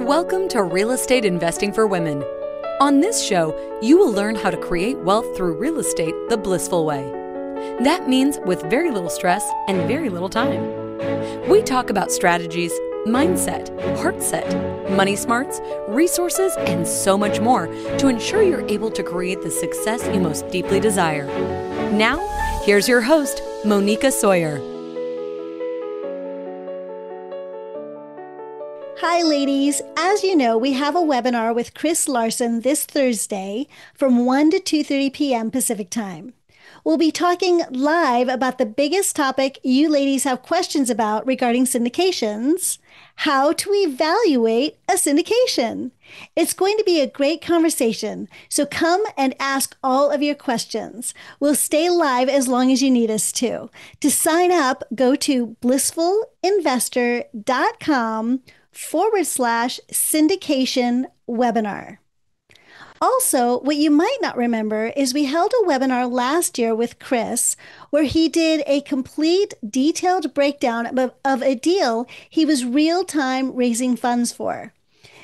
Welcome to Real Estate Investing for Women. On this show, you will learn how to create wealth through real estate the blissful way. That means with very little stress and very little time. We talk about strategies, mindset, heart set, money smarts, resources, and so much more to ensure you're able to create the success you most deeply desire. Now, here's your host, Moneeka Sawyer. Hi, ladies. As you know, we have a webinar with Chris Larsen this Thursday from 1 to 2:30 p.m. Pacific Time. We'll be talking live about the biggest topic you ladies have questions about regarding syndications, how to evaluate a syndication. It's going to be a great conversation, so come and ask all of your questions. We'll stay live as long as you need us to. To sign up, go to blissfulinvestor.com/syndication webinar. Also, what you might not remember is we held a webinar last year with Chris where he did a complete detailed breakdown of a deal he was real-time raising funds for.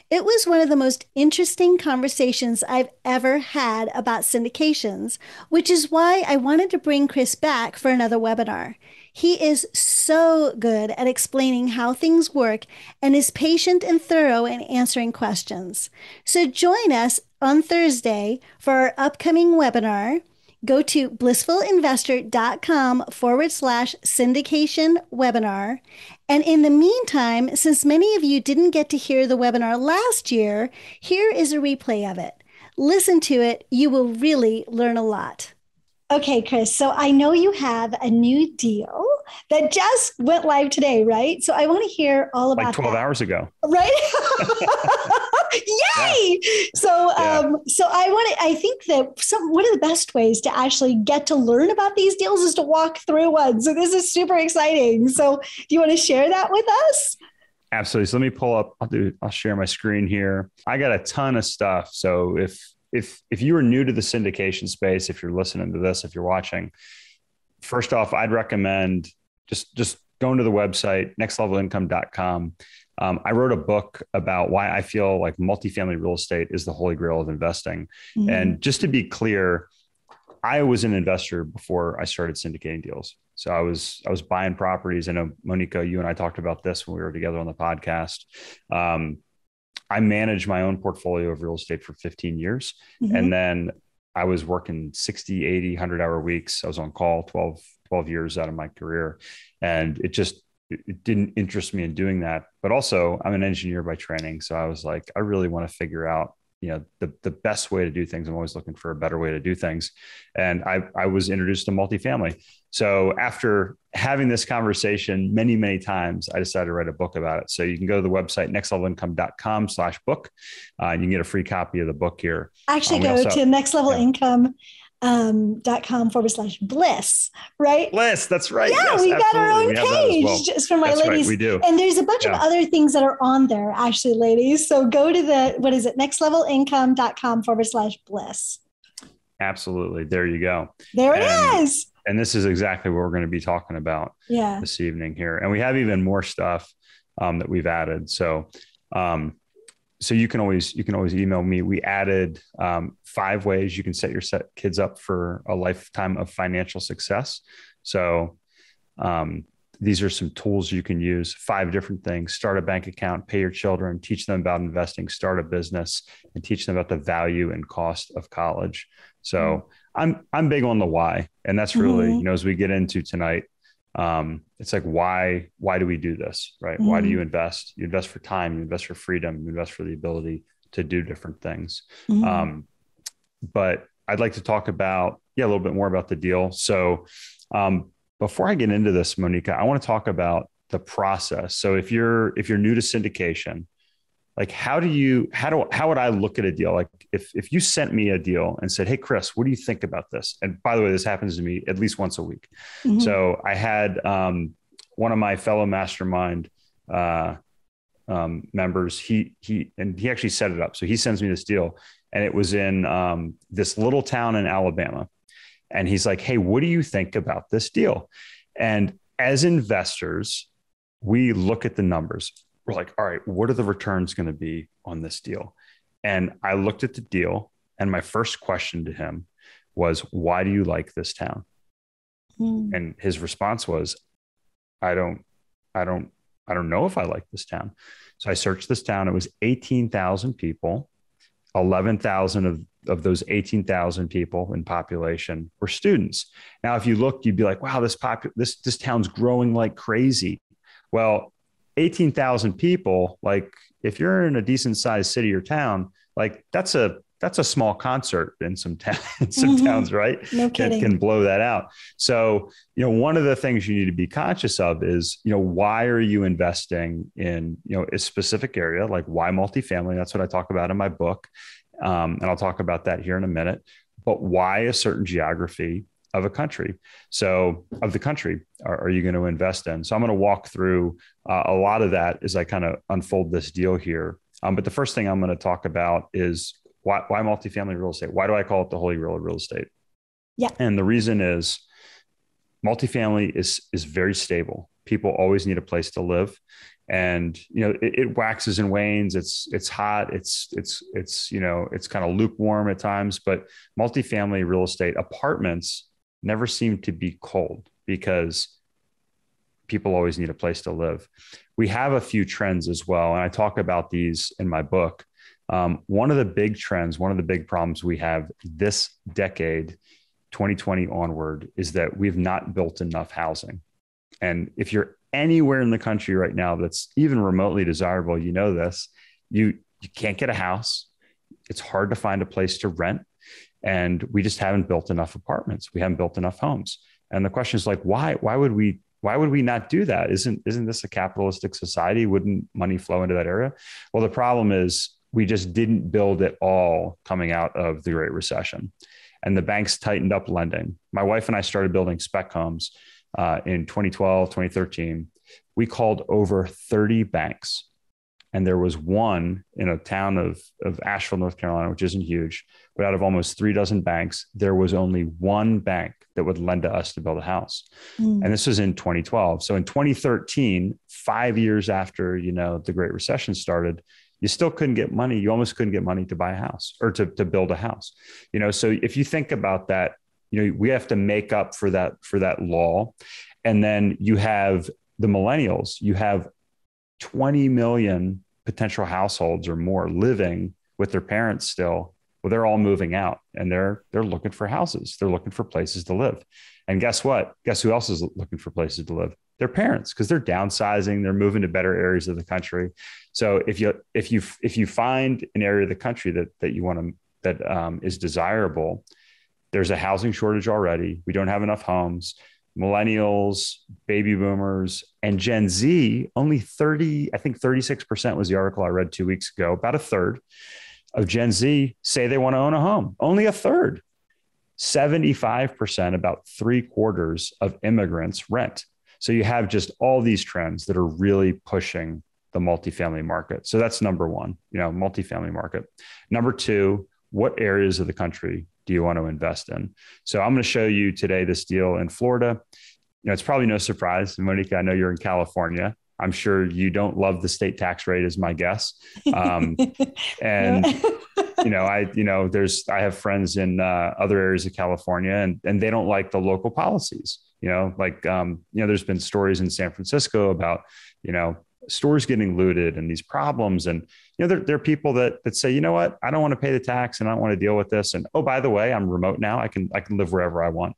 It was one of the most interesting conversations I've ever had about syndications, which is why I wanted to bring Chris back for another webinar. He is so good at explaining how things work and is patient and thorough in answering questions. So join us on Thursday for our upcoming webinar. Go to blissfulinvestor.com/syndication webinar. And in the meantime, since many of you didn't get to hear the webinar last year, here is a replay of it. Listen to it. You will really learn a lot. Okay, Chris, so I know you have a new deal that just went live today, right? So I want to hear all about like 12 hours ago. Right? Yay! Yeah. So I think that one of the best ways to actually get to learn about these deals is to walk through one. So this is super exciting. So do you want to share that with us? Absolutely. So let me pull up, I'll share my screen here. I got a ton of stuff. So if you are new to the syndication space, if you're listening to this, if you're watching, first off, I'd recommend just going to the website, nextlevelincome.com. I wrote a book about why I feel like multifamily real estate is the holy grail of investing. Mm-hmm. And just to be clear, I was an investor before I started syndicating deals. So I was buying properties. I know, Moneeka, you and I talked about this when we were together on the podcast. I managed my own portfolio of real estate for 15 years. Mm-hmm. And then I was working 60, 80, 100-hour weeks. I was on call 12 years out of my career. And it didn't interest me in doing that. But also, I'm an engineer by training. So I was like, I really want to figure out, the best way to do things. I'm always looking for a better way to do things. And I was introduced to multifamily. So after having this conversation many, many times, I decided to write a book about it. So you can go to the website, nextlevelincome.com/book. You can get a free copy of the book here. Actually, go to nextlevelincome.com/bliss, right? Bliss, that's right. Yeah, yes, we got our own page well. just for my that's ladies. Right, we do. And there's a bunch of other things that are on there, actually, ladies. So go to nextlevelincome.com/bliss. Absolutely. There you go. There it is. And this is exactly what we're going to be talking about this evening here. And we have even more stuff that we've added. So you can always email me. We added 5 ways you can set your kids up for a lifetime of financial success. So these are some tools you can use, 5 different things: start a bank account, pay your children, teach them about investing, start a business, and teach them about the value and cost of college. So I'm big on the why. And that's really, as we get into tonight, it's like, why do we do this? Right? Mm-hmm. Why do you invest? You invest for time, you invest for freedom, you invest for the ability to do different things. Mm-hmm. But I'd like to talk about, a little bit more about the deal. So, before I get into this, Moneeka, I want to talk about the process. So if you're new to syndication, like how would I look at a deal? Like if you sent me a deal and said, "Hey, Chris, what do you think about this?" And by the way, this happens to me at least once a week. Mm-hmm. So I had one of my fellow mastermind members. He actually set it up. So he sends me this deal, and it was in this little town in Alabama. And he's like, "Hey, what do you think about this deal?" And as investors, we look at the numbers. we're like, all right, what are the returns going to be on this deal? And I looked at the deal, and my first question to him was, why do you like this town? And his response was, I don't know if I like this town. So I searched this town. It was 18,000 people. 11,000 of those 18,000 people in population were students. Now, if you looked, you'd be like, wow, this town's growing like crazy. Well, 18,000 people, like if you're in a decent sized city or town, like that's a small concert in some towns, right? No kidding. Can blow that out. So, one of the things you need to be conscious of is, why are you investing in, a specific area? Like why multifamily? That's what I talk about in my book. And I'll talk about that here in a minute, but why a certain geography of a country? So of the country are you going to invest in? So I'm going to walk through a lot of that as I kind of unfold this deal here. But the first thing I'm going to talk about is why multifamily real estate? Why do I call it the holy grail of real estate? Yeah. And the reason is multifamily is very stable. People always need a place to live. And, it waxes and wanes. It's hot. It's kind of lukewarm at times, but multifamily real estate apartments never seem to be cold because people always need a place to live. We have a few trends as well. And I talk about these in my book. One of the big trends, one of the big problems we have this decade, 2020 onward, is that we've not built enough housing. And if you're anywhere in the country right now that's even remotely desirable, this, you can't get a house. It's hard to find a place to rent. And we just haven't built enough apartments. We haven't built enough homes. And the question is like, why would we not do that? Isn't this a capitalistic society? Wouldn't money flow into that area? Well, the problem is we just didn't build it all coming out of the Great Recession. And the banks tightened up lending. My wife and I started building spec homes in 2012, 2013. We called over 30 banks. And there was one in a town of Asheville, North Carolina, which isn't huge, but out of almost 36 banks, there was only one bank that would lend to us to build a house. And this was in 2012. So in 2013, 5 years after, the Great Recession started, you still couldn't get money. You almost couldn't get money to buy a house or to build a house. So if you think about that, we have to make up for that law. And then you have the millennials, you have 20 million potential households or more living with their parents still. Well, they're all moving out and they're looking for houses. They're looking for places to live. And guess what? Guess who else is looking for places to live? Their parents, because they're downsizing, they're moving to better areas of the country. So if you find an area of the country that you want to, that is desirable, there's a housing shortage already. We don't have enough homes. Millennials, baby boomers, and Gen Z, only 36% was the article I read 2 weeks ago. About a third of Gen Z say they want to own a home. Only a third. 75%, about 3/4 of immigrants rent. So you have just all these trends that are really pushing the multifamily market. So that's number one, multifamily market. Number two, what areas of the country do you want to invest in? So I'm going to show you today this deal in Florida. It's probably no surprise. Moneeka, I know you're in California. I'm sure you don't love the state tax rate, is my guess. And I have friends in other areas of California, and they don't like the local policies. There's been stories in San Francisco about stores getting looted and these problems. And, there are people that say, you know what, I don't want to pay the tax and I don't want to deal with this. And, oh, by the way, I'm remote now. I can live wherever I want.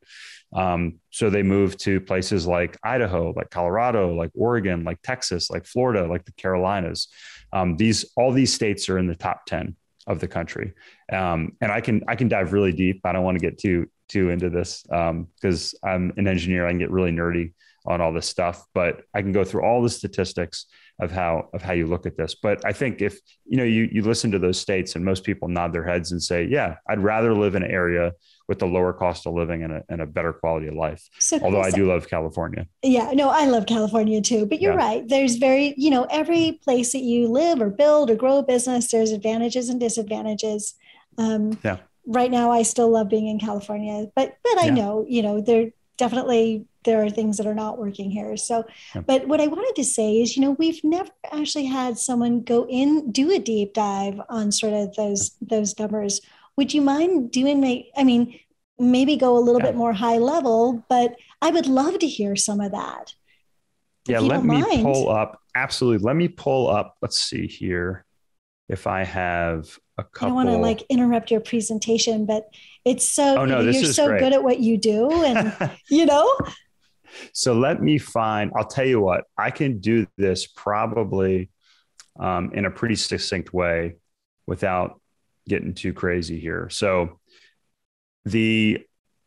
So they move to places like Idaho, like Colorado, like Oregon, like Texas, like Florida, like the Carolinas. All these states are in the top 10 of the country. And I can dive really deep. I don't want to get too into this because I'm an engineer. I can get really nerdy on all this stuff, but I can go through all the statistics of how you look at this. But I think if you listen to those states and most people nod their heads and say, yeah, I'd rather live in an area with a lower cost of living and a better quality of life. So, although I do love California. Yeah, no, I love California too, but you're right. There's every place that you live or build or grow a business, there's advantages and disadvantages. Right now, I still love being in California, but I know, definitely there are things that are not working here. So, Yeah. but what I wanted to say is, we've never actually had someone go in, do a deep dive on sort of those numbers. Would you mind maybe go a little Yeah. bit more high level, but I would love to hear some of that. Yeah. If you Let don't me mind. pull up. Absolutely. Let me pull up. Let's see here. If I have a I don't want to couple. interrupt your presentation, but it's so, Oh, no, this you're is so great. good at what you do. And, you know, So let me find, I'll tell you what, I can do this probably in a pretty succinct way without getting too crazy here. So the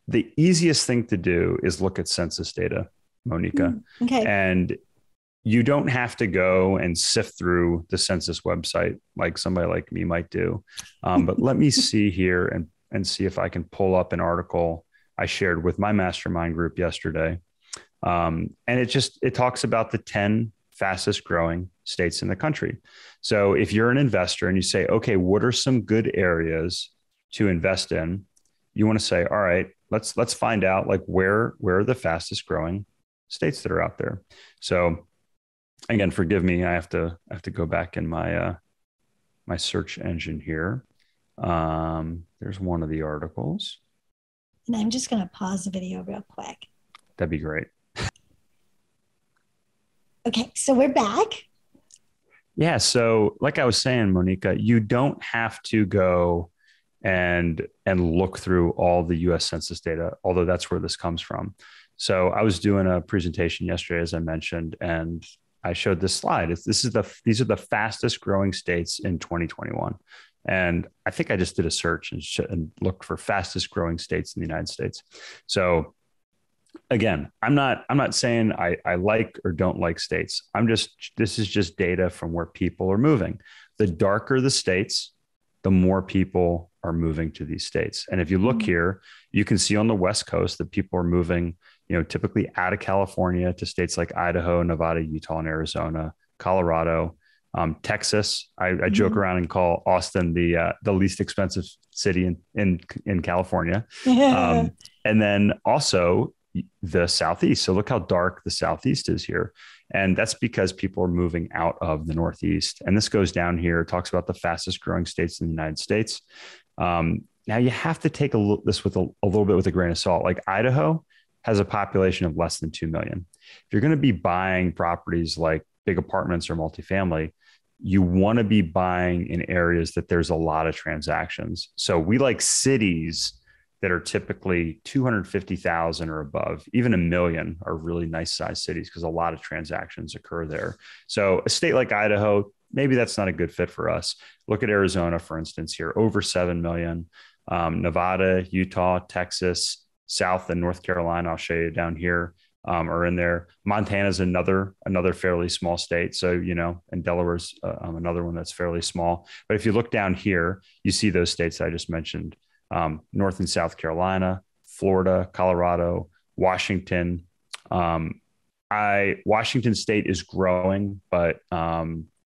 easiest thing to do is look at census data, Moneeka. Okay. And you don't have to go and sift through the census website like somebody like me might do. But let me see here and see if I can pull up an article I shared with my mastermind group yesterday. And it talks about the 10 fastest growing states in the country. So if you're an investor and you say, okay, what are some good areas to invest in? You want to say, all right, let's find out where are the fastest growing states that are out there. So again, forgive me, I have to go back in my my search engine here. There's one of the articles. And I'm just going to pause the video real quick. That'd be great. Okay, so we're back. Yeah. So like I was saying, Moneeka, you don't have to go and look through all the US Census data, although that's where this comes from. So I was doing a presentation yesterday, as I mentioned, and I showed this slide. These are the fastest growing states in 2021. And I think I just did a search and looked for fastest growing states in the United States. So again, I'm not saying I like or don't like states. This is just data from where people are moving. The darker the states, the more people are moving to these states. And if you look here, you can see on the West Coast that people are moving, typically out of California to states like Idaho, Nevada, Utah, and Arizona, Colorado, Texas. I joke around and call Austin the least expensive city in California. And then also the Southeast. So look how dark the Southeast is here. And that's because people are moving out of the Northeast. And this goes down here, talks about the fastest growing states in the United States. Now you have to take this with a little bit with a grain of salt. Like Idaho has a population of less than 2 million. If you're going to be buying properties like big apartments or multifamily, you want to be buying in areas that there's a lot of transactions. So we like cities that are typically 250,000 or above. Even $1 million are really nice sized cities because a lot of transactions occur there. So a state like Idaho, maybe that's not a good fit for us. Look at Arizona, for instance, here, over 7 million. Nevada, Utah, Texas, South and North Carolina, I'll show you down here, are in there. Montana's another fairly small state. So, and Delaware's another one that's fairly small. But if you look down here, you see those states I just mentioned. North and South Carolina, Florida, Colorado, Washington. Washington State is growing, but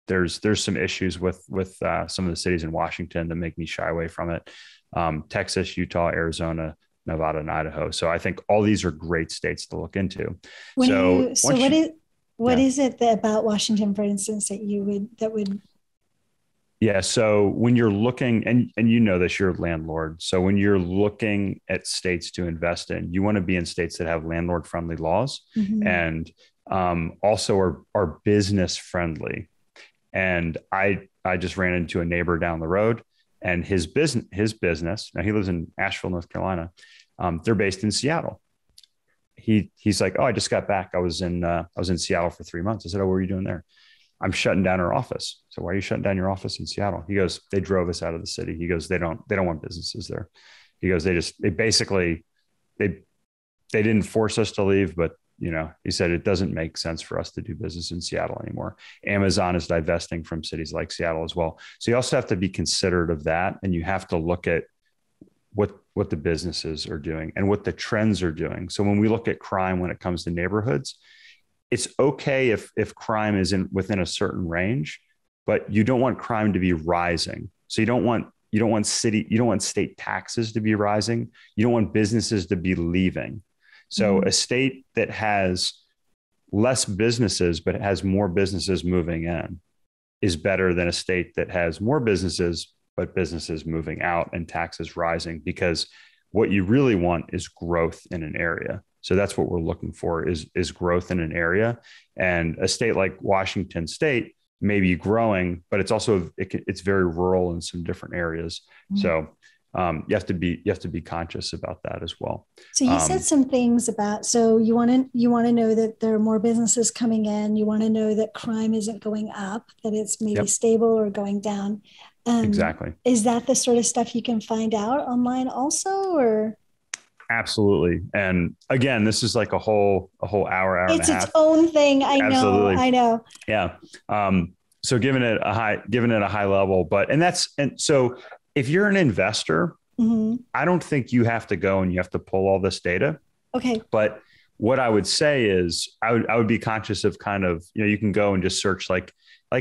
there's some issues with some of the cities in Washington that make me shy away from it. Texas, Utah, Arizona, Nevada, and Idaho. So I think all these are great states to look into. What is it about Washington, for instance, that would Yeah. So when you're looking, and this, you're a landlord. So when you're looking at states to invest in, you want to be in states that have landlord friendly laws and also are business friendly. And I just ran into a neighbor down the road, and his business, now he lives in Asheville, North Carolina. They're based in Seattle. He's like, oh, I just got back. I was in Seattle for 3 months. I said, oh, what were you doing there? I'm shutting down our office. So why are you shutting down your office in Seattle? He goes, they drove us out of the city. He goes, they don't want businesses there. He goes, they didn't force us to leave, but he said, it doesn't make sense for us to do business in Seattle anymore. Amazon is divesting from cities like Seattle as well. So you also have to be considerate of that. And you have to look at what the businesses are doing and what the trends are doing. So when we look at crime, when it comes to neighborhoods, it's okay if crime is within a certain range, but you don't want crime to be rising. So you don't want state taxes to be rising. You don't want businesses to be leaving. So a state that has less businesses, but it has more businesses moving in is better than a state that has more businesses, but businesses moving out and taxes rising, because what you really want is growth in an area. So that's what we're looking for is growth in an area. And a state like Washington State may be growing, but it's also, it's very rural in some different areas. So you have to be conscious about that as well. So you said some things about, so you want to know that there are more businesses coming in. You want to know that crime isn't going up, that it's maybe stable or going down. Exactly. Is that the sort of stuff you can find out online also, or? Absolutely. And again, this is like a whole hour and a half. It's its own thing. I know. Yeah. So giving it a high level, and so if you're an investor, I don't think you have to go and you have to pull all this data. Okay. But what I would say is I would be conscious of kind of, you can go and just search like,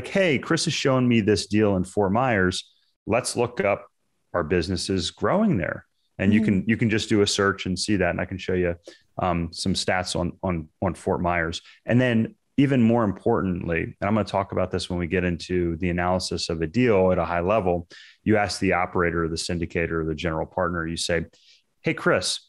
hey, Chris is showing me this deal in Fort Myers. Let's look up our businesses growing there. And you can just do a search and see that. And I can show you some stats on Fort Myers. And then even more importantly, and I'm going to talk about this when we get into the analysis of a deal at a high level, you ask the operator, the syndicator, or the general partner, you say, hey, Chris,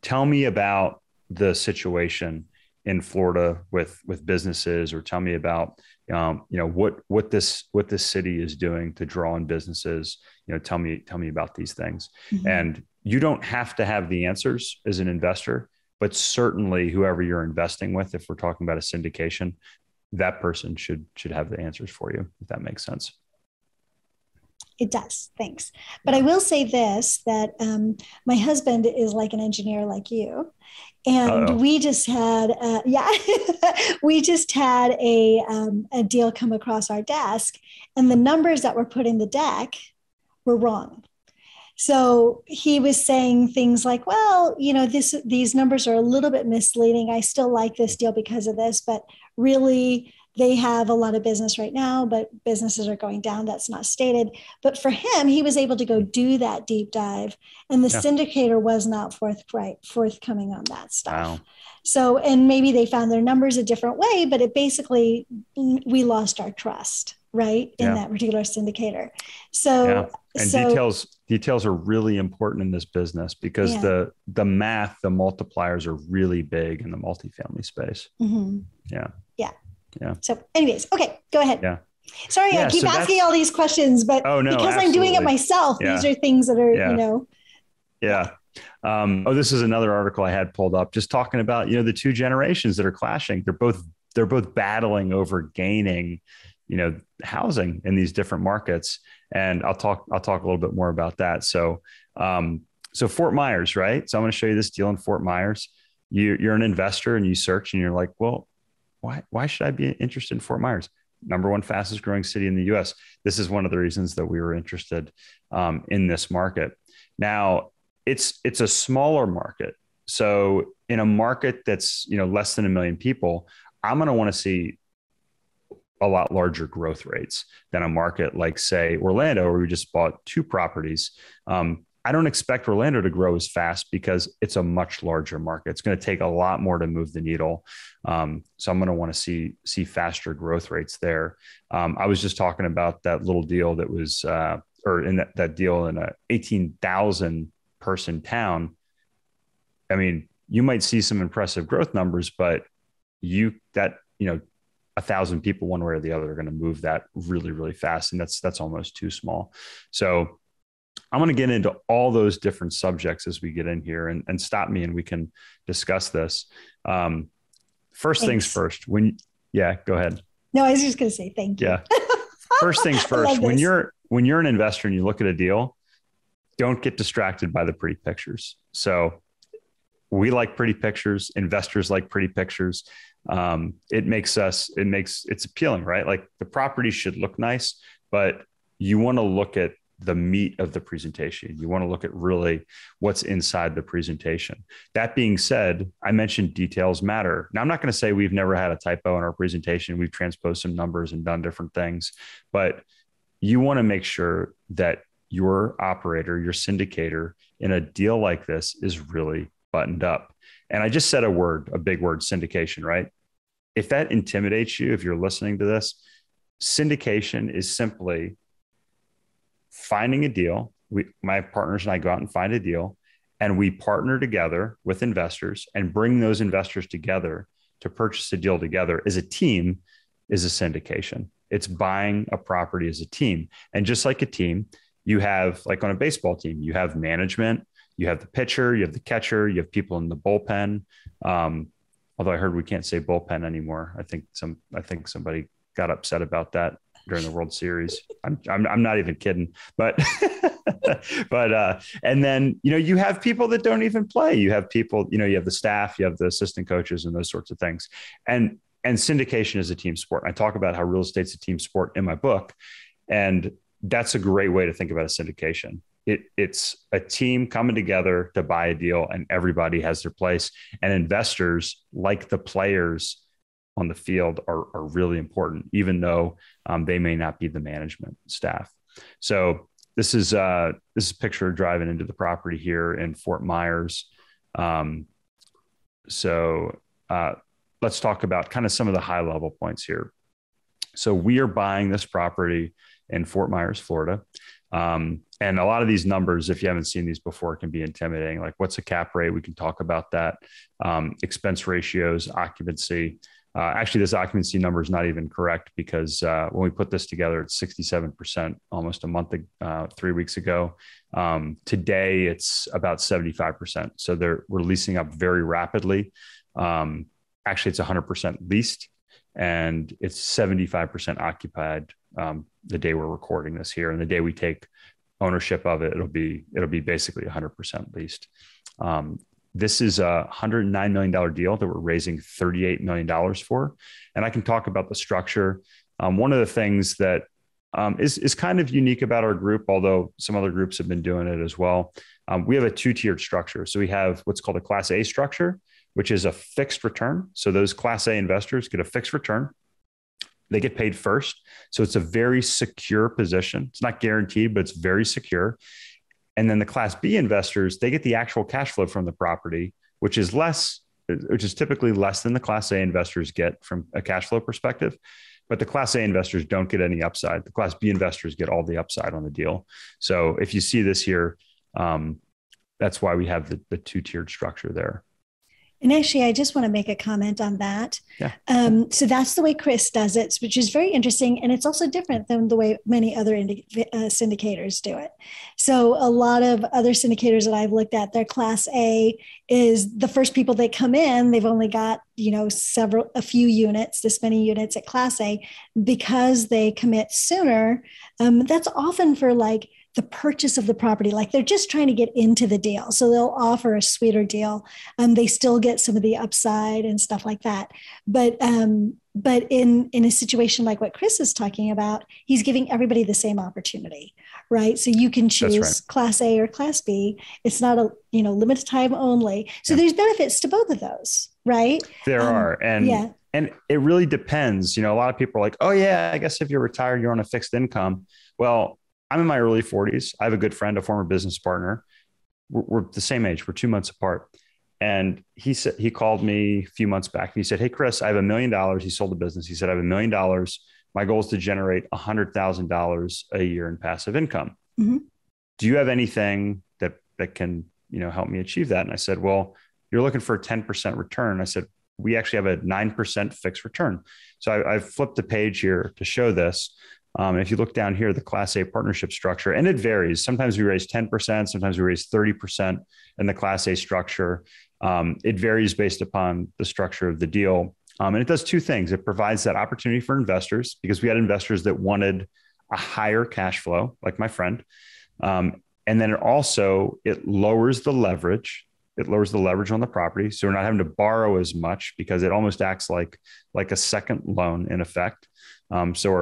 tell me about the situation in Florida with businesses, or tell me about what this city is doing to draw in businesses. Tell me about these things. And you don't have to have the answers as an investor, but certainly whoever you're investing with, if we're talking about a syndication, that person should have the answers for you, if that makes sense. It does. Thanks. But I will say this, that my husband is like an engineer like you. And we just had, we just had a deal come across our desk, and the numbers that were put in the deck were wrong. So he was saying things like, well, these numbers are a little bit misleading. I still like this deal because of this, but really they have a lot of business right now, but businesses are going down. That's not stated. But for him, he was able to go do that deep dive, and the syndicator was not forthcoming on that stuff. Wow. So, and maybe they found their numbers a different way, but it basically, we lost our trust, right, in that particular syndicator. So, and details are really important in this business, because the math, the multipliers are really big in the multifamily space. Yeah. So anyways, okay, go ahead. Yeah. Sorry, I keep asking all these questions, but because absolutely. I'm doing it myself, these are things that are, Yeah. This is another article I had pulled up, just talking about, the two generations that are clashing. They're both battling over gaining, housing in these different markets. And I'll talk a little bit more about that. So Fort Myers, right? So I'm going to show you this deal in Fort Myers. You're an investor and you search and you're like, well, why should I be interested in Fort Myers? Number one fastest growing city in the US. This is one of the reasons that we were interested in this market. Now, it's a smaller market. So in a market that's less than 1 million people, I'm going to want to see a lot larger growth rates than a market like, say, Orlando, where we just bought 2 properties. I don't expect Orlando to grow as fast because it's a much larger market. It's going to take a lot more to move the needle. So I'm going to want to see faster growth rates there. I was just talking about that little deal that was, that deal in a 18,000 person town. I mean, you might see some impressive growth numbers, but 1,000 people one way or the other are going to move that really, really fast. And that's almost too small. So I'm going to get into all those different subjects as we get in here, and stop me and we can discuss this. First things first, go ahead. No, I was just going to say thank you. Yeah. First things first, when you're an investor and you look at a deal, don't get distracted by the pretty pictures. So we like pretty pictures. Investors like pretty pictures. It's appealing, right? Like the property should look nice, but you want to look at the meat of the presentation. You want to look at really what's inside the presentation. That being said, I mentioned details matter. Now, I'm not going to say we've never had a typo in our presentation. We've transposed some numbers and done different things, but you want to make sure that your operator, your syndicator in a deal like this is really buttoned up. And I just said a big word, syndication, right? If that intimidates you, if you're listening to this, syndication is simply finding a deal. My partners and I go out and find a deal, and we partner together with investors and bring those investors together to purchase a deal together as a team is a syndication. It's buying a property as a team. And just like a team, you have, like on a baseball team, you have management, you have the pitcher, you have the catcher, you have people in the bullpen. Although I heard we can't say bullpen anymore. I think somebody got upset about that during the World Series. I'm not even kidding, but and then, you have people that don't even play. You have people, you have the staff, you have the assistant coaches and those sorts of things. And syndication is a team sport. I talk about how real estate's a team sport in my book. And that's a great way to think about a syndication. It's a team coming together to buy a deal, and everybody has their place. And investors, like the players on the field, are really important, even though they may not be the management staff. So this is a picture driving into the property here in Fort Myers. Let's talk about kind of some of the high level points here. So we are buying this property in Fort Myers, Florida. And a lot of these numbers, if you haven't seen these before, can be intimidating. Like, what's a cap rate? We can talk about that. Expense ratios, occupancy. Actually, this occupancy number is not even correct, because when we put this together, it's 67% almost a month, 3 weeks ago. Today, it's about 75%. So we're leasing up very rapidly. Actually, it's 100% leased, and it's 75% occupied the day we're recording this here. And the day we take ownership of it, it'll be basically 100% leased. This is a $109 million deal that we're raising $38 million for. And I can talk about the structure. One of the things that is kind of unique about our group, although some other groups have been doing it as well, we have a two-tiered structure. So we have what's called a Class A structure, which is a fixed return. So those Class A investors get a fixed return. They get paid first. So it's a very secure position. It's not guaranteed, but it's very secure. And then the Class B investors, they get the actual cash flow from the property, which is typically less than the Class A investors get from a cash flow perspective. But the Class A investors don't get any upside. The Class B investors get all the upside on the deal. So if you see this here, that's why we have the two-tiered structure there. And actually, I just want to make a comment on that. Yeah. So that's the way Chris does it, which is very interesting. And it's also different than the way many other syndicators do it. So a lot of other syndicators that I've looked at, their Class A is the first people that come in. They've only got, a few units, this many units at Class A, because they commit sooner. That's often for like the purchase of the property. Like, they're just trying to get into the deal. So they'll offer a sweeter deal. They still get some of the upside and stuff like that. But in a situation like what Chris is talking about, he's giving everybody the same opportunity, right? So you can choose Class A or Class B. It's not a, limited time only. So there's benefits to both of those, right? There are. And it really depends. A lot of people are like, oh yeah, I guess if you're retired, you're on a fixed income. Well, I'm in my early 40s. I have a good friend, a former business partner. We're the same age. We're 2 months apart. And he called me a few months back and he said, hey, Chris, I have $1 million. He sold the business. He said, I have $1 million. My goal is to generate $100,000 a year in passive income. Mm-hmm. Do you have anything that can, help me achieve that? And I said, well, you're looking for a 10% return. I said, we actually have a 9% fixed return. So I flipped the page here to show this. If you look down here, the Class A partnership structure, and it varies. Sometimes we raise 10%, sometimes we raise 30% in the Class A structure. It varies based upon the structure of the deal. And it does two things. It provides that opportunity for investors, because we had investors that wanted a higher cash flow, like my friend. And then it lowers the leverage. It lowers the leverage on the property. So we're not having to borrow as much, because it almost acts like a second loan in effect. So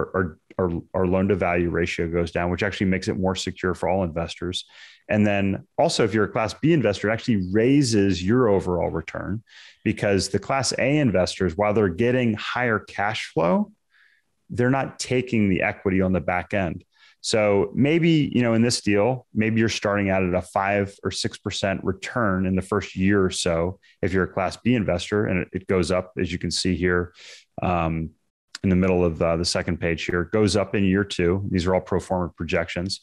our loan to value ratio goes down, which actually makes it more secure for all investors. And then also, if you're a Class B investor, it actually raises your overall return, because the Class A investors, while they're getting higher cash flow, they're not taking the equity on the back end. So maybe, in this deal, maybe you're starting out at a 5 or 6% return in the first year or so. If you're a Class B investor, and it goes up, as you can see here, in the middle of the second page here, it goes up in year 2. These are all pro forma projections.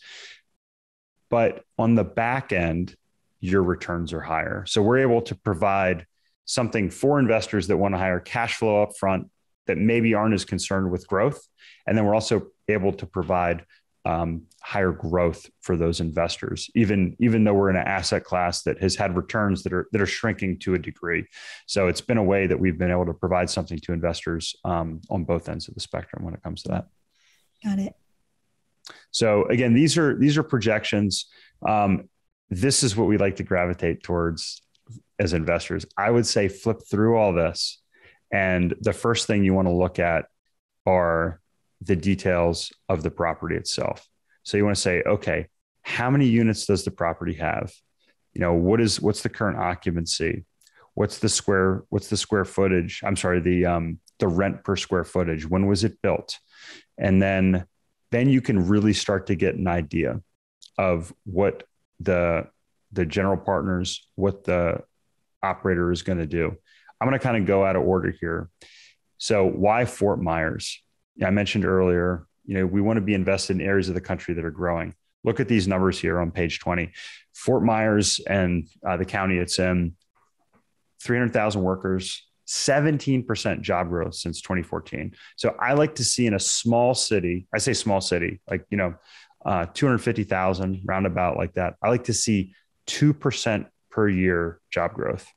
But on the back end, your returns are higher. So we're able to provide something for investors that want to hire cash flow up front, that maybe aren't as concerned with growth. And then we're also able to provide higher growth for those investors, even though we're in an asset class that has had returns that are shrinking to a degree. So it's been a way that we've been able to provide something to investors on both ends of the spectrum when it comes to that. Got it. So again, these are projections. This is what we like to gravitate towards as investors. I would say flip through all this, and the first thing you want to look at are the details of the property itself. So you want to say, okay, how many units does the property have? What's the current occupancy? What's the square footage? I'm sorry, the rent per square footage. When was it built? And then you can really start to get an idea of what the general partners, what the operator is going to do. I'm going to kind of go out of order here. So why Fort Myers? I mentioned earlier, we want to be invested in areas of the country that are growing. Look at these numbers here on page 20. Fort Myers and the county it's in, 300,000 workers, 17% job growth since 2014. So I like to see in a small city, I say small city, like, 250,000 roundabout like that. I like to see 2% per year job growth.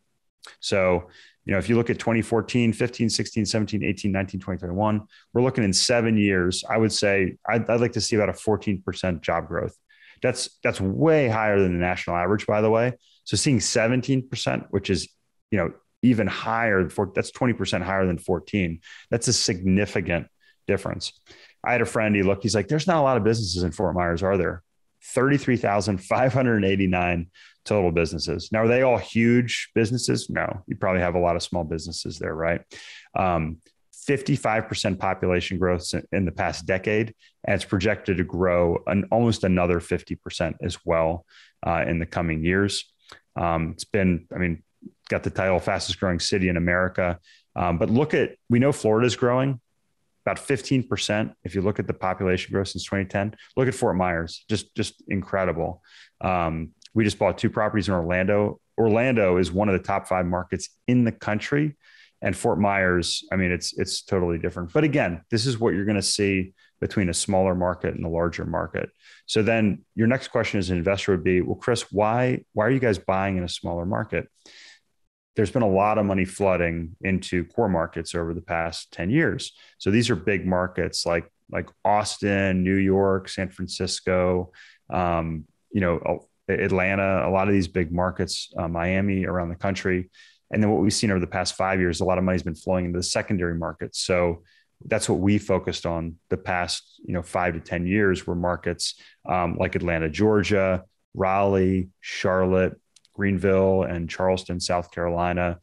So, if you look at 2014, 15, 16, 17, 18, 19, 20, 21, we're looking in 7 years. I would say I'd like to see about a 14% job growth. That's way higher than the national average, by the way. So seeing 17%, which is, even higher, that's 20% higher than 14. That's a significant difference. I had a friend, he's like, there's not a lot of businesses in Fort Myers, are there? 33,589 total businesses. Now, are they all huge businesses? No, you probably have a lot of small businesses there, right? 55% population growth in the past decade, and it's projected to grow almost another 50% as well in the coming years. It's been, got the title fastest growing city in America. But we know Florida's growing about 15%. If you look at the population growth since 2010, look at Fort Myers, just incredible. We just bought 2 properties in Orlando. Orlando is one of the top 5 markets in the country. And Fort Myers, it's totally different. But again, this is what you're going to see between a smaller market and a larger market. So then your next question as an investor would be, well, Chris, why are you guys buying in a smaller market? There's been a lot of money flooding into core markets over the past 10 years. So these are big markets like Austin, New York, San Francisco, Atlanta, a lot of these big markets, Miami, around the country. And then what we've seen over the past 5 years, a lot of money's been flowing into the secondary markets. So that's what we focused on the past, 5 to 10 years, were markets like Atlanta, Georgia, Raleigh, Charlotte, Greenville, and Charleston, South Carolina,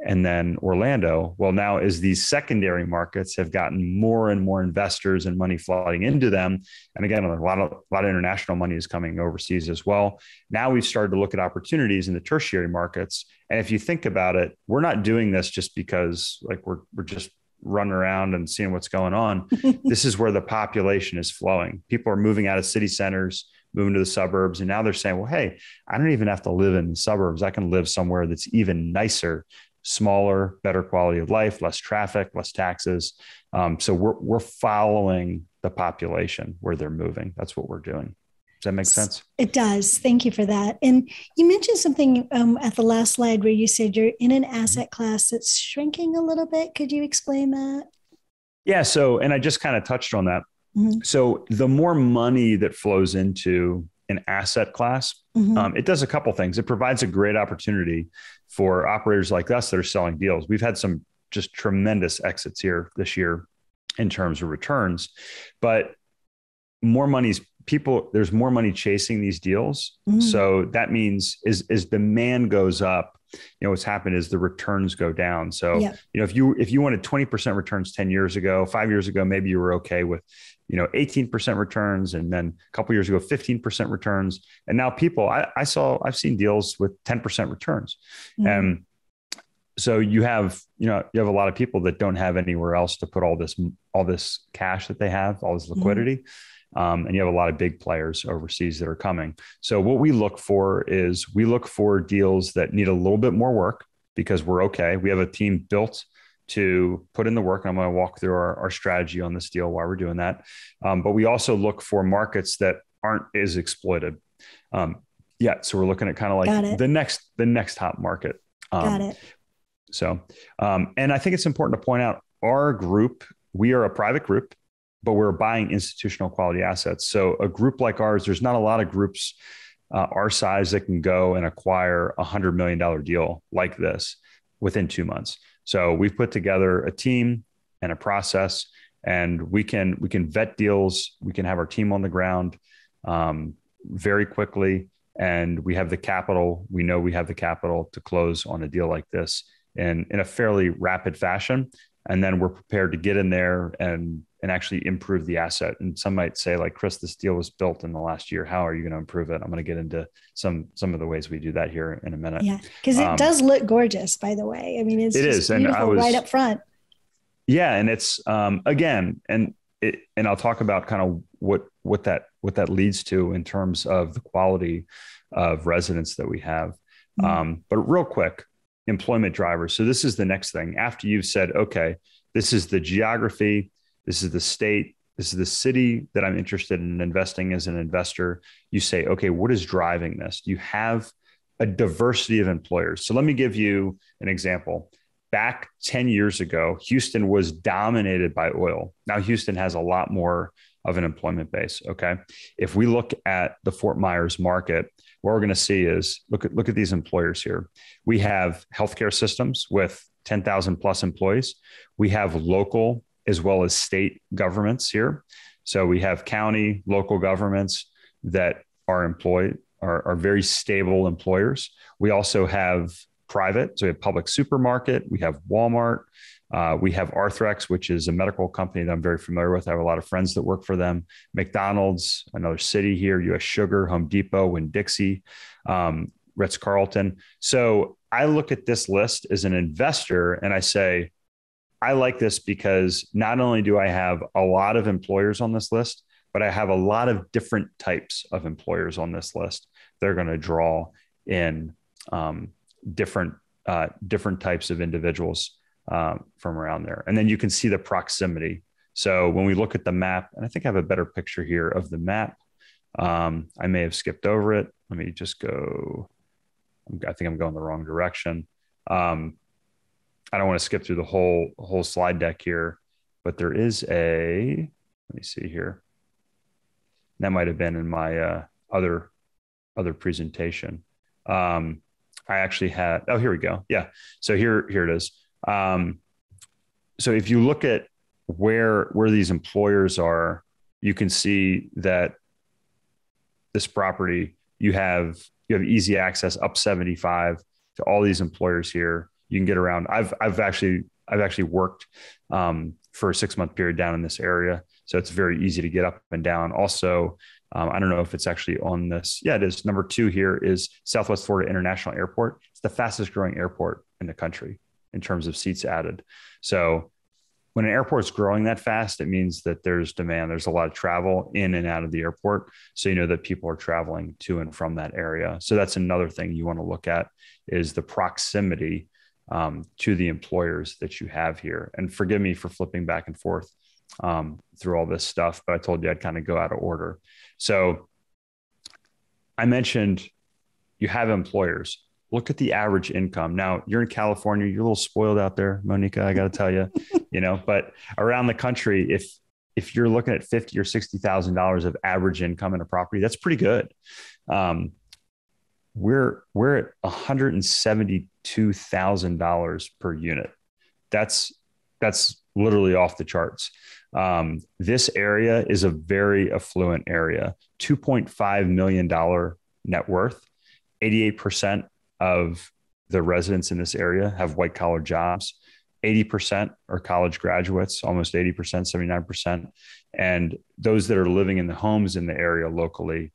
and then Orlando. Well, now as these secondary markets have gotten more and more investors and money flooding into them, and again, a lot of international money is coming overseas as well. Now we've started to look at opportunities in the tertiary markets. And if you think about it, we're not doing this just because we're just running around and seeing what's going on. This is where the population is flowing. People are moving out of city centers, moving to the suburbs. And now they're saying, well, hey, I don't even have to live in the suburbs. I can live somewhere that's even nicer, smaller, better quality of life, less traffic, less taxes. So we're following the population where they're moving. That's what we're doing. Does that make sense? It does. Thank you for that. And you mentioned something at the last slide where you said you're in an asset class that's shrinking a little bit. Could you explain that? Yeah. So, and I just kind of touched on that. Mm-hmm. So the more money that flows into an asset class, it does a couple things. It provides a great opportunity for operators like us that are selling deals. We've had some just tremendous exits here this year in terms of returns, but there's more money chasing these deals. Mm-hmm. So that means as demand goes up, what's happened is the returns go down. So, Yeah. if you wanted 20% returns 10 years ago, 5 years ago, maybe you were okay with, 18% returns. And then a couple of years ago, 15% returns. And now I've seen deals with 10% returns. Mm-hmm. And so you have a lot of people that don't have anywhere else to put all this cash that they have, all this liquidity. And you have a lot of big players overseas that are coming. So what we look for deals that need a little bit more work because we're okay. We have a team built to put in the work. And I'm going to walk through our strategy on this deal while we're doing that. But we also look for markets that aren't as exploited yet. So we're looking at kind of like the next hot market. Got it. So, and I think it's important to point out our group, we are a private group, but we're buying institutional quality assets. So a group like ours, there's not a lot of groups our size that can go and acquire $100 million deal like this within 2 months. So we've put together a team and a process, and we can vet deals. We can have our team on the ground very quickly, and we have the capital. We know we have the capital to close on a deal like this in a fairly rapid fashion. And then we're prepared to get in there and actually improve the asset. And some might say, like, Chris, this deal was built in the last year. How are you going to improve it? I'm going to get into some of the ways we do that here in a minute. Yeah, because it does look gorgeous, by the way. I mean, it's beautiful and right up front. Yeah, and it's again, and I'll talk about kind of what that leads to in terms of the quality of residents that we have. But real quick, employment drivers. So this is the next thing. After you've said, okay, this is the geography, this is the state, this is the city that I'm interested in investing as an investor, you say, okay, what is driving this? You have a diversity of employers. So let me give you an example. Back 10 years ago, Houston was dominated by oil. Now Houston has a lot more of an employment base. Okay. If we look at the Fort Myers market, what we're going to see is look at these employers here. We have healthcare systems with 10,000 plus employees. We have local as well as state governments here. So we have county, local governments that are very stable employers. We also have private. So we have Public Supermarket, we have Walmart, we have Arthrex, which is a medical company that I'm very familiar with. I have a lot of friends that work for them. McDonald's, another city here, US Sugar, Home Depot, Winn-Dixie, Ritz-Carlton. So I look at this list as an investor and I say, I like this because not only do I have a lot of employers on this list, but I have a lot of different types of employers on this list. They're going to draw in different types of individuals from around there. And then you can see the proximity. So when we look at the map, and I think I have a better picture here of the map. I may have skipped over it. Let me just go. I think I'm going the wrong direction. I don't want to skip through the whole slide deck here, but there is let me see here. That might have been in my other presentation. I actually had, here we go. Yeah. So here it is. So if you look at where these employers are, you can see that this property, you have easy access up 75 to all these employers here. You can get around. I've actually worked for a 6-month period down in this area. So it's very easy to get up and down. Also, I don't know if it's actually on this. Yeah, it is. Number 2 here is Southwest Florida International Airport. It's the fastest growing airport in the country in terms of seats added. So when an airport's growing that fast, it means that there's demand. There's a lot of travel in and out of the airport. So you know that people are traveling to and from that area. So that's another thing you want to look at is the proximity to the employers that you have here. And forgive me for flipping back and forth through all this stuff, but I told you I'd kind of go out of order. So I mentioned you have employers. Look at the average income. Now you're in California, you're a little spoiled out there, Moneeka, I got to tell you, but around the country, if you're looking at $50,000 or $60,000 of average income in a property, that's pretty good. We're at $172,000 per unit. That's literally off the charts. This area is a very affluent area, $2.5 million net worth, 88% of the residents in this area have white collar jobs. 80% are college graduates, almost 80%, 79%. And those that are living in the homes in the area locally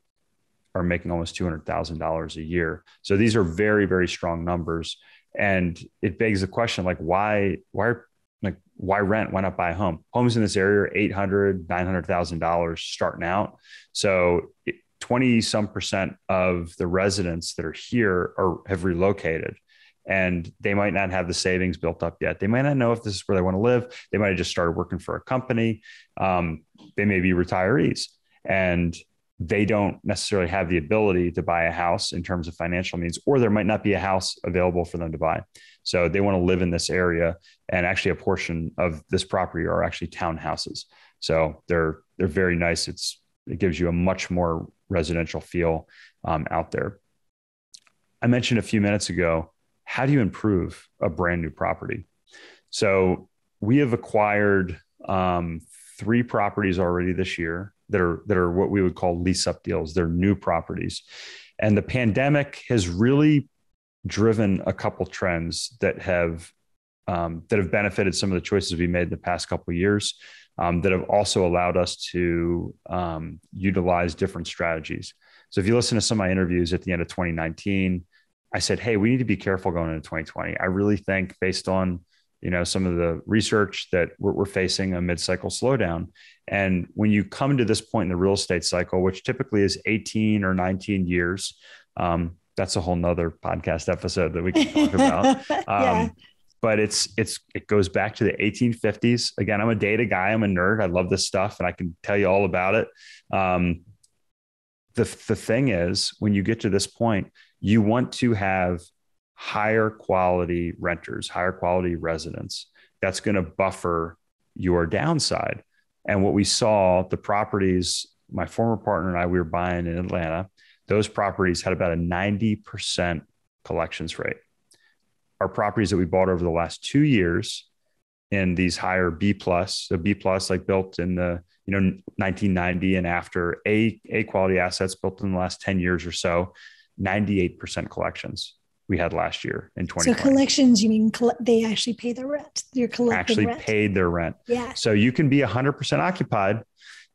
are making almost $200,000 a year. So these are very, very strong numbers. And it begs the question, like, why rent? Why not buy a home? Homes in this area are $800,000, $900,000 starting out. So 20 some percent of the residents that are here have relocated, and they might not have the savings built up yet. They might not know if this is where they want to live. They might have just started working for a company. They may be retirees, and they don't necessarily have the ability to buy a house in terms of financial means, or there might not be a house available for them to buy. So they want to live in this area. And actually a portion of this property are actually townhouses. So they're very nice. It gives you a much more residential feel out there. I mentioned a few minutes ago, how do you improve a brand new property? So we have acquired 3 properties already this year that are what we would call lease up deals. They're new properties. And the pandemic has really driven a couple trends that have benefited some of the choices we made in the past couple of years, that have also allowed us to utilize different strategies. So if you listen to some of my interviews at the end of 2019, I said, hey, we need to be careful going into 2020. I really think, based on some of the research, that we're facing a mid-cycle slowdown. And when you come to this point in the real estate cycle, which typically is 18 or 19 years, that's a whole nother podcast episode that we can talk about. Yeah. But it goes back to the 1850s. Again, I'm a data guy. I'm a nerd. I love this stuff, and I can tell you all about it. The thing is, when you get to this point, you want to have higher quality renters, higher quality residents. That's going to buffer your downside. And what we saw, the properties, my former partner and I, we were buying in Atlanta, those properties had about a 90% collections rate. Our properties that we bought over the last 2 years in these higher B+, so B+, like built in the 1990 and after, A quality assets built in the last 10 years or so, 98% collections we had last year in 2020. So collections, you mean they actually pay the rent? You're collecting rent. Paid their rent. Yeah. So you can be 100% occupied,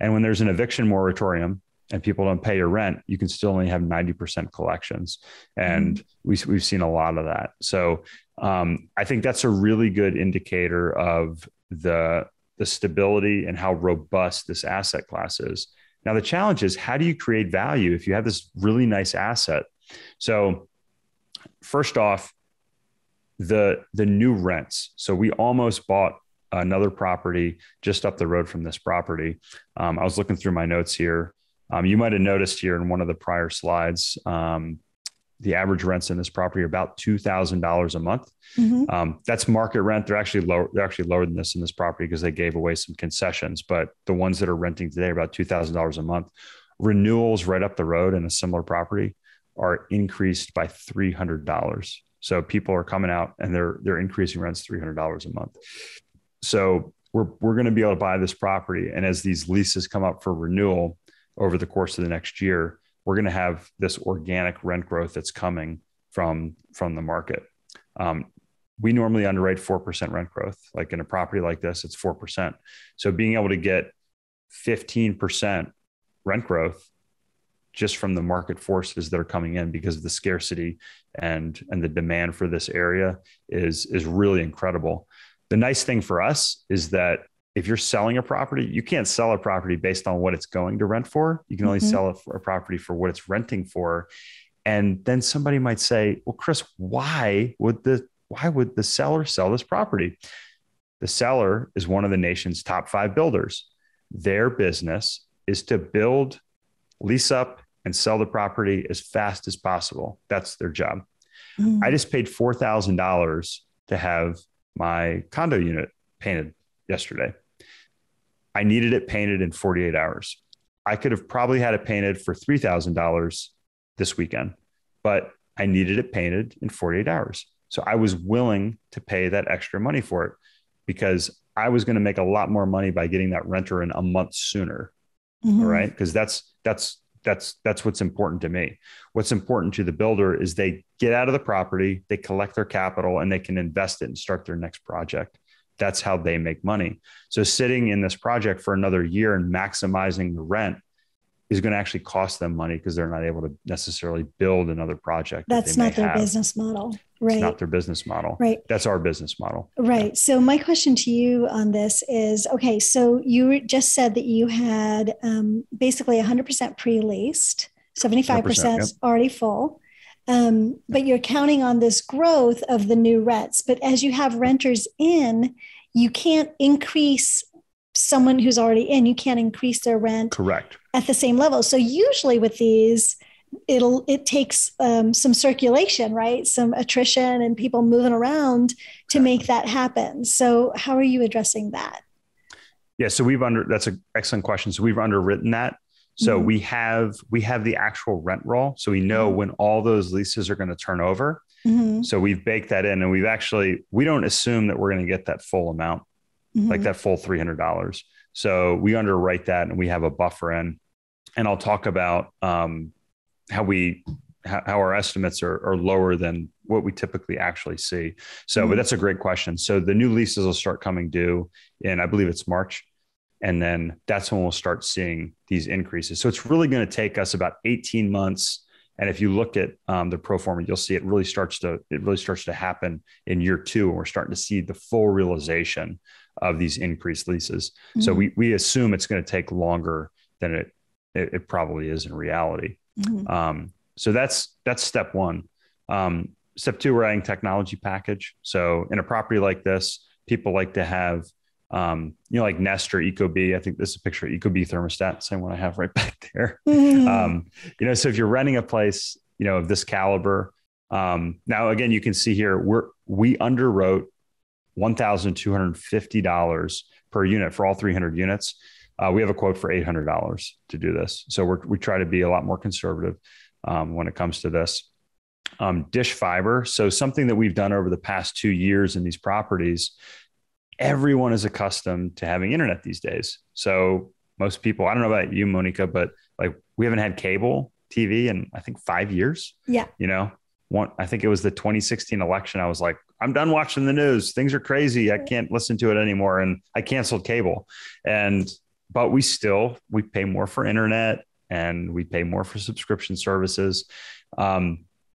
and when there's an eviction moratorium and people don't pay your rent, you can still only have 90% collections. And we've seen a lot of that. So I think that's a really good indicator of the stability and how robust this asset class is. Now, the challenge is, how do you create value if you have this really nice asset? So first off, the new rents. So we almost bought another property just up the road from this property. I was looking through my notes here. You might have noticed here in one of the prior slides, the average rents in this property are about $2,000 a month. That's market rent. They're actually lower than this in this property because they gave away some concessions. But the ones that are renting today are about $2,000 a month. Renewals right up the road in a similar property are increased by $300. So people are coming out and they're increasing rents $300 a month. So we're going to be able to buy this property, and as these leases come up for renewal over the course of the next year, we're going to have this organic rent growth that's coming from the market. We normally underwrite 4% rent growth. Like in a property like this, it's 4%. So being able to get 15% rent growth just from the market forces that are coming in because of the scarcity and the demand for this area is really incredible. The nice thing for us is that if you're selling a property, you can't sell a property based on what it's going to rent for. You can only sell a property for what it's renting for. And then somebody might say, well, Chris, why would the seller sell this property? The seller is one of the nation's top 5 builders. Their business is to build, lease up, and sell the property as fast as possible. That's their job. I just paid $4,000 to have my condo unit painted yesterday. I needed it painted in 48 hours. I could have probably had it painted for $3,000 this weekend, but I needed it painted in 48 hours. So I was willing to pay that extra money for it because I was going to make a lot more money by getting that renter in a month sooner. All right. Because that's that's what's important to me. What's important to the builder is they get out of the property, they collect their capital, and they can invest it and start their next project. That's how they make money. So sitting in this project for another year and maximizing the rent is going to actually cost them money because they're not able to necessarily build another project. That's not their business model. Right. It's not their business model. Right. That's our business model. Right. Yeah. So my question to you on this is, okay, so you just said that you had basically 100% pre-leased, 75% yep. already full. But you're counting on this growth of the new rents. But as you have renters in, you can't increase someone who's already in, you can't increase their rent. Correct. At the same level. So usually with these, it takes some circulation, right? Some attrition and people moving around to make that happen. So how are you addressing that? Yeah. So that's an excellent question. So we've underwritten that. So mm-hmm. we have the actual rent roll. So we know when all those leases are going to turn over. Mm-hmm. So we've baked that in, and we don't assume that we're going to get that full amount, mm-hmm. like that full $300. So we underwrite that, and we have a buffer in, and I'll talk about how our estimates are lower than what we typically actually see. So, mm-hmm. but that's a great question. So the new leases will start coming due in, I believe it's March. And then that's when we'll start seeing these increases. So it's really going to take us about 18 months. And if you look at the pro forma, you'll see it really starts to happen in year 2. And we're starting to see the full realization of these increased leases. Mm-hmm. So we assume it's going to take longer than it probably is in reality. Mm-hmm. So that's step 1. Step 2, we're adding technology package. So in a property like this, people like to have, like Nest or Ecobee. I think this is a picture of Ecobee thermostat, same one I have right back there. Mm-hmm. So if you're renting a place, of this caliber, now again, you can see here, we underwrote $1,250 per unit for all 300 units. We have a quote for $800 to do this. So we try to be a lot more conservative when it comes to this. Dish fiber. So something that we've done over the past 2 years in these properties, everyone is accustomed to having internet these days. So most people, I don't know about you, Moneeka, but like we haven't had cable TV in, I think, 5 years. Yeah. I think it was the 2016 election. I was like, I'm done watching the news. Things are crazy. I can't listen to it anymore. And I canceled cable. But we pay more for internet, and we pay more for subscription services.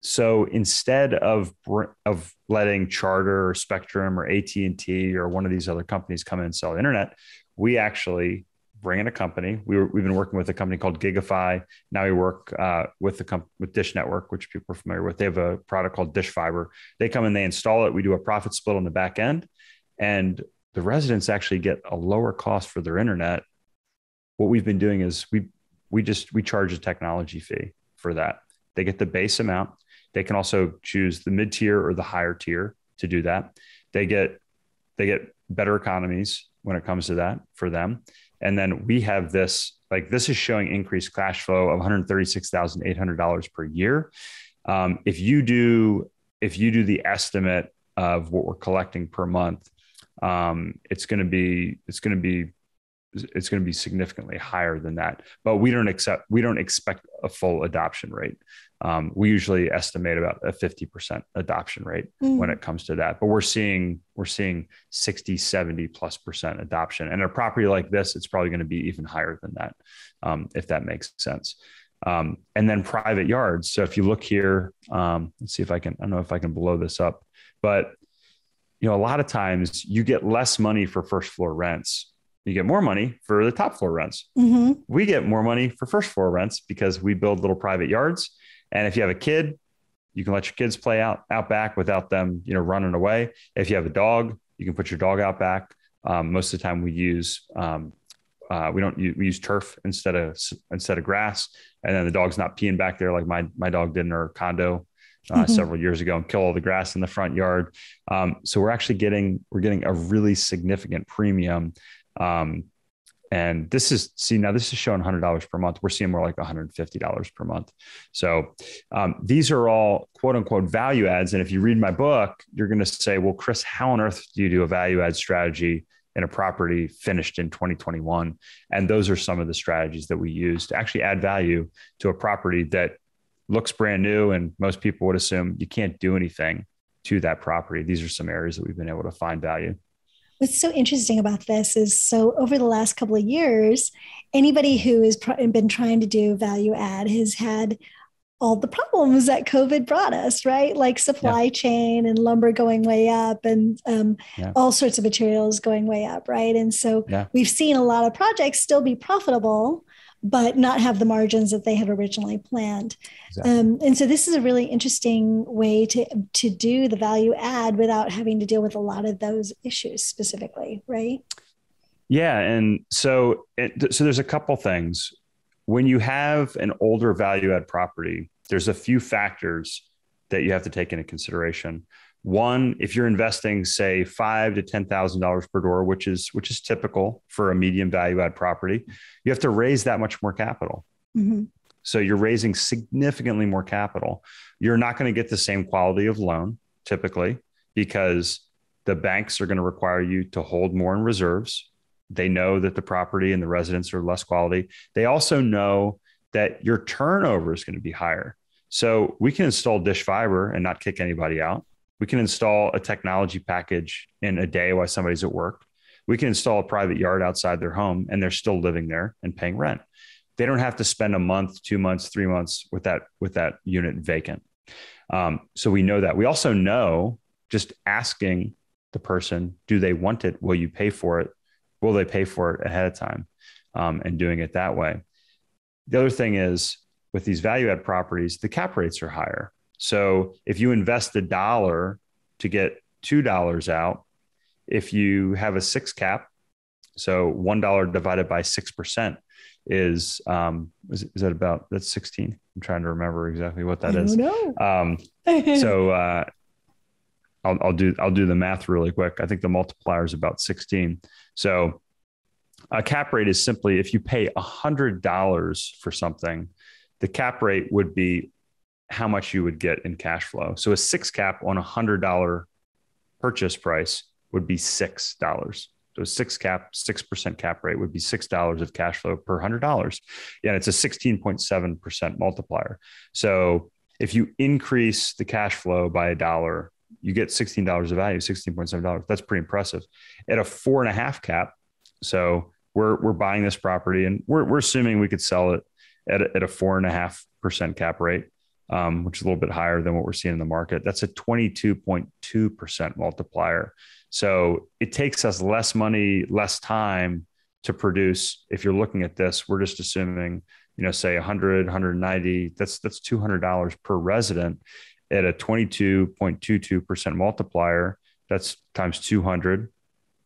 So instead of letting Charter or Spectrum or AT&T or one of these other companies come in and sell internet, we actually bring in a company. We've been working with a company called Gigafy. Now we work with Dish Network, which people are familiar with. They have a product called Dish Fiber. They come in, they install it. We do a profit split on the back end, and the residents actually get a lower cost for their internet. What we've been doing is we charge a technology fee for that. They get the base amount. They can also choose the mid-tier or the higher tier to do that. They get better economies when it comes to that for them. And then we have this is showing increased cash flow of $136,800 per year. If you do the estimate of what we're collecting per month, it's going to be significantly higher than that. But we don't expect a full adoption rate. We usually estimate about a 50% adoption rate when it comes to that. But we're seeing 60, 70+% adoption. And a property like this, it's probably going to be even higher than that, if that makes sense. And then private yards. So if you look here, let's see if I don't know if I can blow this up, but a lot of times you get less money for first floor rents. You get more money for the top floor rents. Mm-hmm. We get more money for first floor rents because we build little private yards. And if you have a kid, you can let your kids play out back without them, running away. If you have a dog, you can put your dog out back. Most of the time we use turf instead of grass. And then the dog's not peeing back there like my dog did in our condo several years ago and kill all the grass in the front yard. So we're getting a really significant premium. And this is showing $100 per month. We're seeing more like $150 per month. So these are all quote unquote value adds. And if you read my book, you're going to say, well, Chris, how on earth do you do a value add strategy in a property finished in 2021. And those are some of the strategies that we use to actually add value to a property that looks brand new. And most people would assume you can't do anything to that property. These are some areas that we've been able to find value. What's so interesting about this is, so over the last couple of years, anybody who has been trying to do value add has had all the problems that COVID brought us, right? Like supply chain and lumber going way up, and all sorts of materials going way up, right? And so we've seen a lot of projects still be profitable, but not have the margins that they had originally planned. Exactly. And so this is a really interesting way to do the value add without having to deal with a lot of those issues specifically, right? Yeah. And so there's a couple things. When you have an older value add property, there's a few factors that you have to take into consideration. One, if you're investing, say, $5,000 to $10,000 per door, which is typical for a medium value add property, you have to raise that much more capital. Mm-hmm. So you're raising significantly more capital. You're not going to get the same quality of loan typically, because the banks are going to require you to hold more in reserves. They know that the property and the residents are less quality. They also know that your turnover is going to be higher. So we can install dish fiber and not kick anybody out. We can install a technology package in a day while somebody's at work. We can install a private yard outside their home and they're still living there and paying rent. They don't have to spend a month, 2 months, 3 months with that unit vacant. So we know that. We also know, just asking the person, do they want it? Will you pay for it? Will they pay for it ahead of time? And doing it that way. The other thing is, with these value add properties, the cap rates are higher. So if you invest $1 to get $2 out, if you have a 6 cap, so $1 divided by 6% is that about, that's 16. I'm trying to remember exactly what that is. So I'll do the math really quick. I think the multiplier is about 16. So a cap rate is simply, if you pay $100 for something, the cap rate would be how much you would get in cash flow. So a 6 cap on $100 purchase price would be $6. So 6% cap rate would be $6 of cash flow per $100. Yeah, it's a 16.7% multiplier. So if you increase the cash flow by $1, you get $16 of value, $16.7. That's pretty impressive. At a 4.5 cap, so we're buying this property and we're assuming we could sell it at a 4.5% cap rate, which is a little bit higher than what we're seeing in the market. That's a 22.2% multiplier. So it takes us less money, less time to produce. If you're looking at this, we're just assuming, say 100, 190, that's $200 per resident at a 22.22% multiplier. That's times 200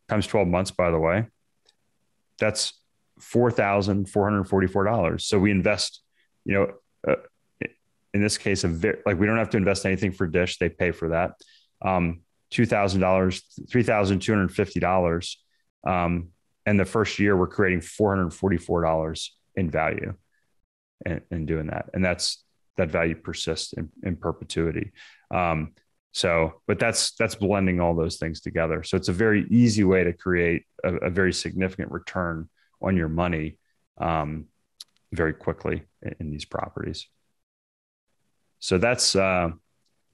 times 12 months, by the way. That's $4,444. So we invest, in this case, we don't have to invest anything for dish. They pay for that. $2,000, $3,250. And the first year we're creating $444 in value and doing that. And that value persists in perpetuity. But that's blending all those things together. So it's a very easy way to create a very significant return on your money very quickly in these properties. So that's kind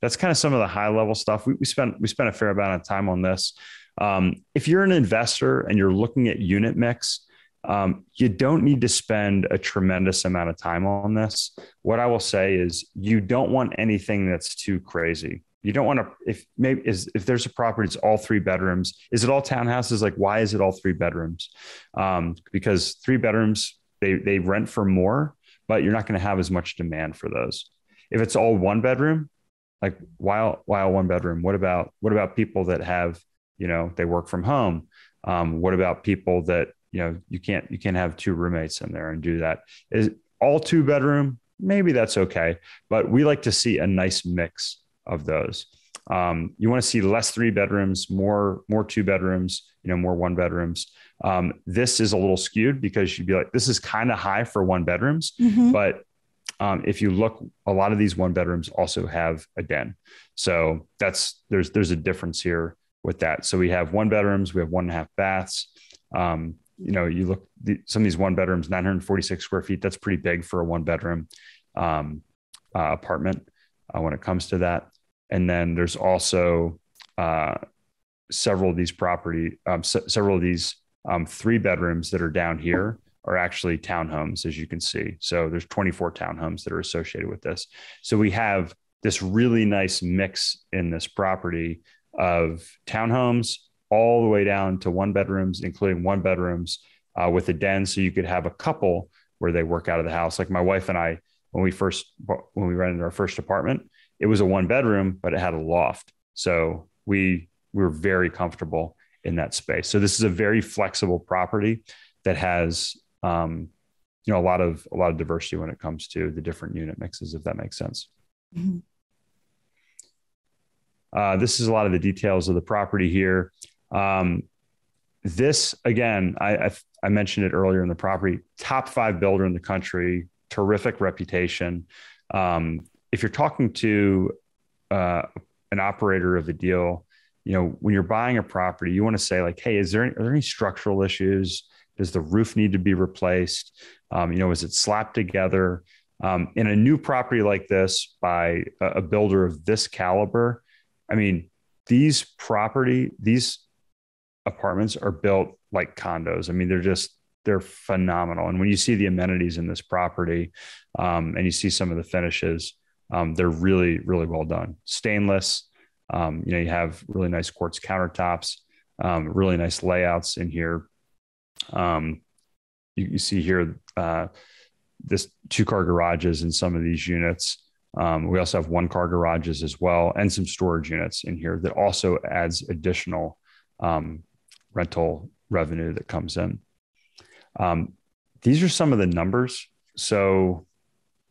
of some of the high level stuff. We spent a fair amount of time on this. If you're an investor and you're looking at unit mix, you don't need to spend a tremendous amount of time on this. What I will say is, you don't want anything that's too crazy. You don't want to, if there's a property, it's all 3 bedrooms. Is it all townhouses? Like, why is it all 3 bedrooms? Because 3 bedrooms, they rent for more, but you're not going to have as much demand for those. If it's all 1 bedroom, like why all 1 bedroom? What about people that have, they work from home? What about people that, you can't have 2 roommates in there and do that? Is all 2 bedroom? Maybe that's okay. But we like to see a nice mix of those. You want to see less 3 bedrooms, more 2 bedrooms, more 1 bedrooms. This is a little skewed because you'd be like, this is kind of high for 1 bedrooms, but if you look, a lot of these 1 bedrooms also have a den. So there's a difference here with that. So we have 1 bedrooms, we have 1.5 baths. You look, some of these 1 bedrooms, 946 square feet, that's pretty big for a 1 bedroom apartment when it comes to that. And then there's also several of these 3 bedrooms that are down here are actually townhomes, as you can see. So there's 24 townhomes that are associated with this. So we have this really nice mix in this property of townhomes all the way down to 1 bedrooms, including 1 bedrooms with a den. So you could have a couple where they work out of the house. Like my wife and I, when we rented our first apartment, it was a 1 bedroom, but it had a loft. So we were very comfortable in that space. So this is a very flexible property that has, a lot of diversity when it comes to the different unit mixes, if that makes sense. Mm-hmm. This is a lot of the details of the property here. This, again, I mentioned it earlier in the property, top 5 builder in the country, terrific reputation. If you're talking to an operator of the deal, when you're buying a property, you want to say like, hey, are there any structural issues? Does the roof need to be replaced? Is it slapped together? In a new property like this by a builder of this caliber, I mean, these apartments are built like condos. I mean, they're phenomenal. And when you see the amenities in this property and you see some of the finishes, they're really, really well done. Stainless, you have really nice quartz countertops, really nice layouts in here. You see here, this 2-car garages in some of these units. We also have 1-car garages as well, and some storage units in here that also adds additional rental revenue that comes in. These are some of the numbers. So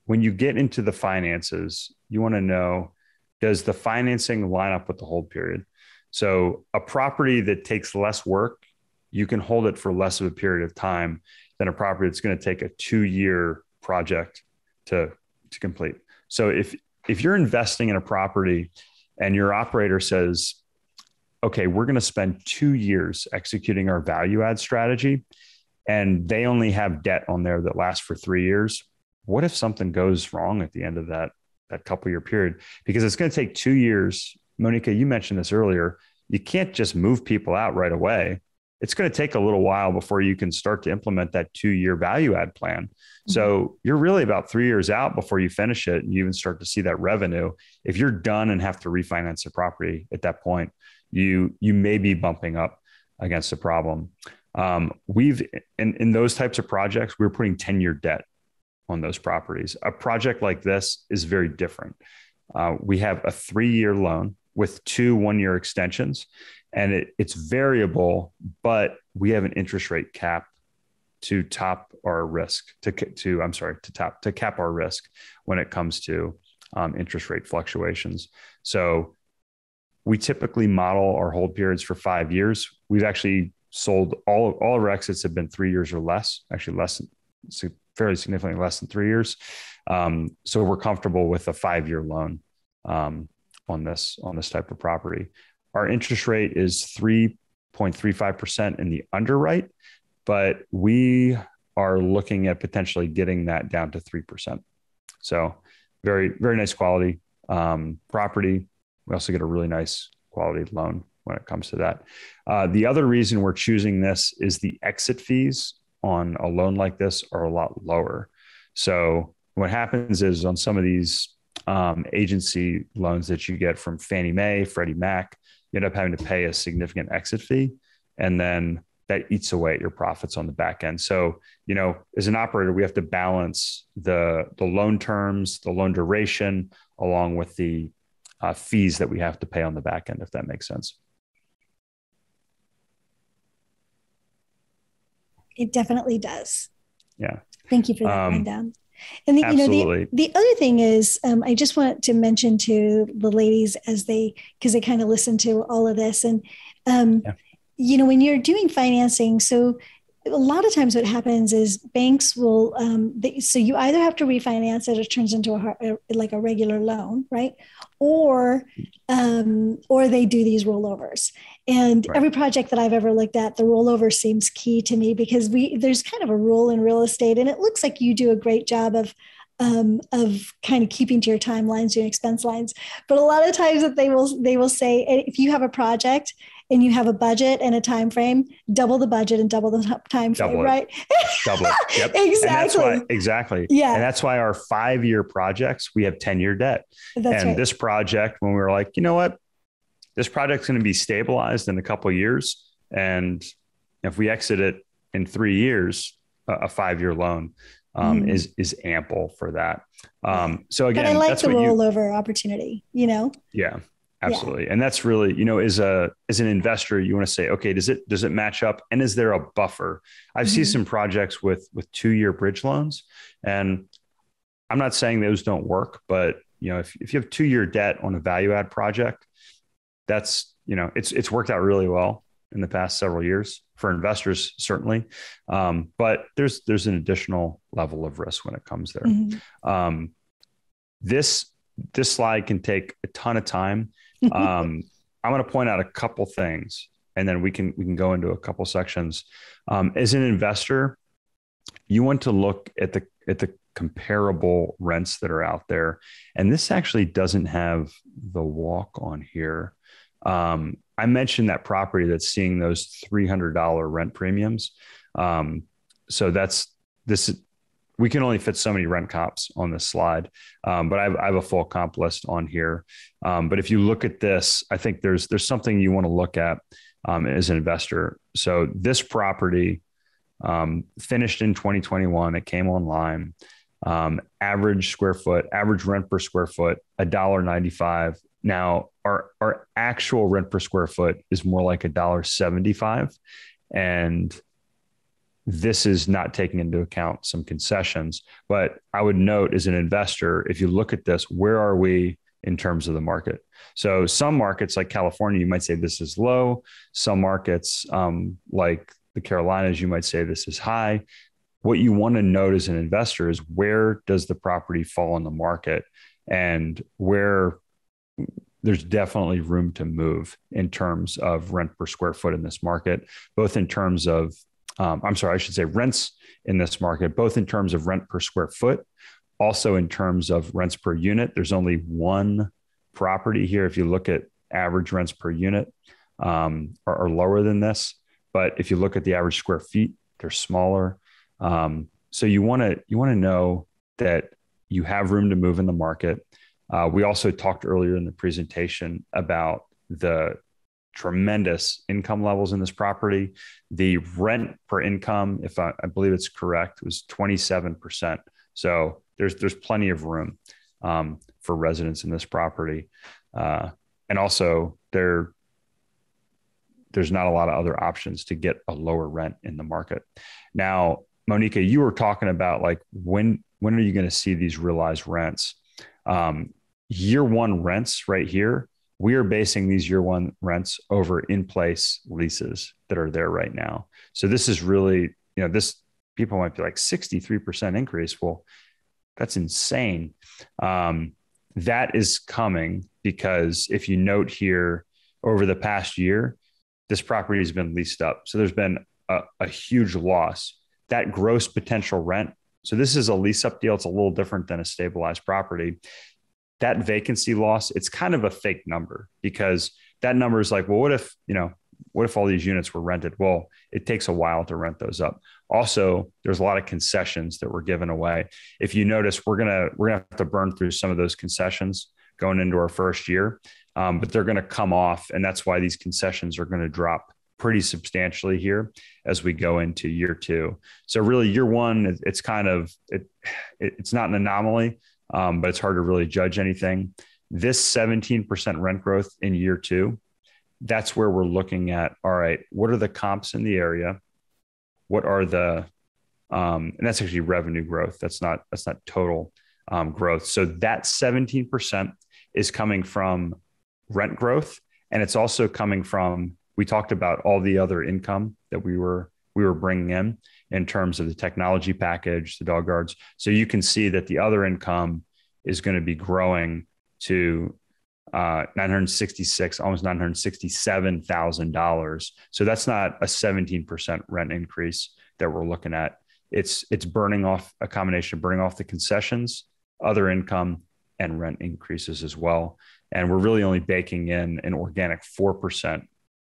when you get into the finances, you want to know, does the financing line up with the hold period? So a property that takes less work, you can hold it for less of a period of time than a property that's going to take a 2-year project to complete. So if you're investing in a property and your operator says, okay, we're going to spend 2 years executing our value add strategy, and they only have debt on there that lasts for 3 years, what if something goes wrong at the end of that couple year period? Because it's going to take 2 years. Moneeka, you mentioned this earlier. You can't just move people out right away. It's going to take a little while before you can start to implement that 2-year value add plan. Mm-hmm. So you're really about 3 years out before you finish it and you even start to see that revenue. If you're done and have to refinance the property at that point, you may be bumping up against a problem. In those types of projects, we're putting 10-year debt on those properties. A project like this is very different. We have a 3-year loan with 2 1-year extensions, and it's variable, but we have an interest rate cap to top our risk, to cap our risk when it comes to interest rate fluctuations. So we typically model our hold periods for 5 years. We've actually sold all of our exits have been 3 years or less, actually fairly significantly less than 3 years. So we're comfortable with a 5-year loan on this type of property. Our interest rate is 3.35% in the underwrite, but we are looking at potentially getting that down to 3%. So very, very nice quality property. We also get a really nice quality loan when it comes to that. The other reason we're choosing this is the exit fees on a loan like this are a lot lower. So what happens is on some of these agency loans that you get from Fannie Mae, Freddie Mac, you end up having to pay a significant exit fee, and then that eats away at your profits on the back end. So, as an operator, we have to balance the loan terms, the loan duration, along with the fees that we have to pay on the back end, if that makes sense. It definitely does. Yeah. Thank you for that rundown. And absolutely. The other thing is, I just want to mention to the ladies because they kind of listen to all of this, and when you're doing financing, so a lot of times what happens is banks will, so you either have to refinance it, it turns into like a regular loan, right? Or they do these rollovers. And Right. every project that I've ever looked at, the rollover seems key to me because there's kind of a rule in real estate, and it looks like you do a great job of kind of keeping to your timelines, your expense lines. But a lot of times that they will say, if you have a project and you have a budget and a time frame, double the budget and double the time frame, right? Double it. Yep. Exactly. Exactly. Yeah. And that's why our 5-year projects, we have 10-year debt. That's right. This project, when we were like, you know what, this project's going to be stabilized in a couple of years. And if we exit it in 3 years, a 5-year loan is ample for that. So again, but I like that's the what rollover opportunity, Yeah, absolutely. Yeah. And that's really, as an investor, you want to say, okay, does it match up? And is there a buffer? I've seen some projects with 2-year bridge loans, and I'm not saying those don't work, but if you have 2-year debt on a value add project, that's, it's worked out really well in the past several years for investors, certainly. But there's an additional level of risk when it comes there. This slide can take a ton of time. I'm going to point out a couple things, and then we can go into a couple sections. As an investor, you want to look at the comparable rents that are out there. And this actually doesn't have the walk on here. I mentioned that property that's seeing those $300 rent premiums. So we can only fit so many rent comps on this slide. But I have a full comp list on here. But if you look at this, I think there's something you want to look at as an investor. So this property finished in 2021, it came online. Average rent per square foot, $1.95. Now our actual rent per square foot is more like $1.75. And this is not taking into account some concessions, but I would note as an investor, if you look at this, where are we in terms of the market? So some markets like California, you might say this is low. Some markets like the Carolinas, you might say this is high. What you want to note as an investor is where does the property fall in the market, and where there's definitely room to move in terms of rent per square foot in this market, both in terms of, I should say rents in this market, both in terms of rent per square foot, also in terms of rents per unit. There's only one property here. If you look at average rents per unit are lower than this, but if you look at the average square feet, they're smaller. So you want to know that you have room to move in the market. We also talked earlier in the presentation about the tremendous income levels in this property. The rent per income, if I believe it's correct, was 27%. So there's plenty of room for residents in this property. And also there's not a lot of other options to get a lower rent in the market. Now, Moneeka, you were talking about like, when are you going to see these realized rents? Year one rents right here, we are basing these year one rents over in-place leases that are there right now. So this is really, this, people might be like 63% increase. Well, that's insane. That is coming because if you note here, over the past year, this property has been leased up. So there's been a huge loss. That gross potential rent. So this is a lease up deal. It's a little different than a stabilized property. That vacancy loss, it's kind of a fake number, because that number is like, well, what if all these units were rented? Well, it takes a while to rent those up. Also, there's a lot of concessions that were given away. If you notice, we're gonna have to burn through some of those concessions going into our first year, but they're going to come off, and that's why these concessions are going to drop pretty substantially here as we go into year two. So really, year one, it's kind of it's not an anomaly. But it's hard to really judge anything. This 17% rent growth in year two, that's where we're looking at, all right, what are the comps in the area? What are the, and that's actually revenue growth. That's not total growth. So that 17% is coming from rent growth. And it's also coming from, we talked about all the other income that we were we were bringing in terms of the technology package, the dog guards. So you can see that the other income is going to be growing to $966, almost $967,000. So that's not a 17% rent increase that we're looking at. It's burning off a combination of burning off the concessions, other income, and rent increases as well. And we're really only baking in an organic 4%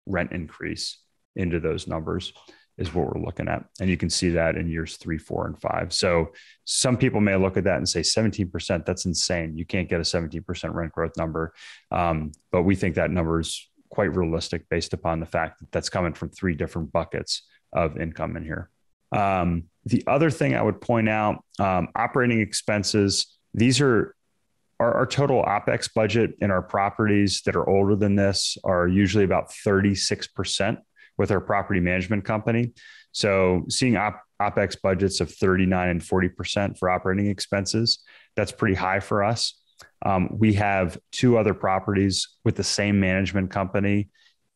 rent increase into those numbers is what we're looking at. And you can see that in years 3, 4, and 5. So some people may look at that and say 17%, that's insane. You can't get a 17% rent growth number. But we think that number is quite realistic based upon the fact that that's coming from 3 different buckets of income in here. The other thing I would point out, operating expenses, these are our total OpEx budget in our properties that are older than this are usually about 36% with our property management company. So seeing OpEx budgets of 39 and 40% for operating expenses, that's pretty high for us. We have 2 other properties with the same management company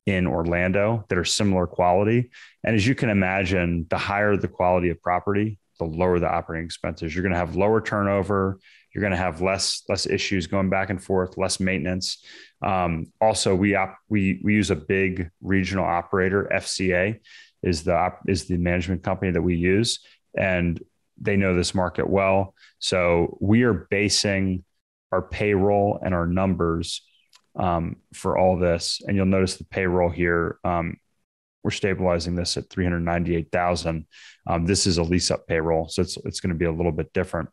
in Orlando that are similar quality. And as you can imagine, the higher the quality of property, the lower the operating expenses. You're going to have lower turnover. You're going to have less issues going back and forth, less maintenance. Also, we use a big regional operator. FCA is the management company that we use, and they know this market well. So we are basing our payroll and our numbers for all this. And you'll notice the payroll here. We're stabilizing this at $398,000. This is a lease up payroll, so it's going to be a little bit different.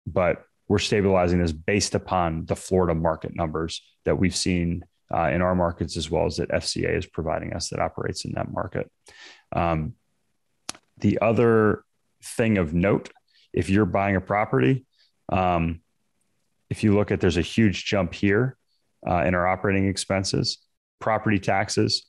But we're stabilizing this based upon the Florida market numbers that we've seen in our markets, as well as that FCA is providing us that operates in that market. The other thing of note, if you're buying a property, if you look at, there's a huge jump here in our operating expenses, property taxes.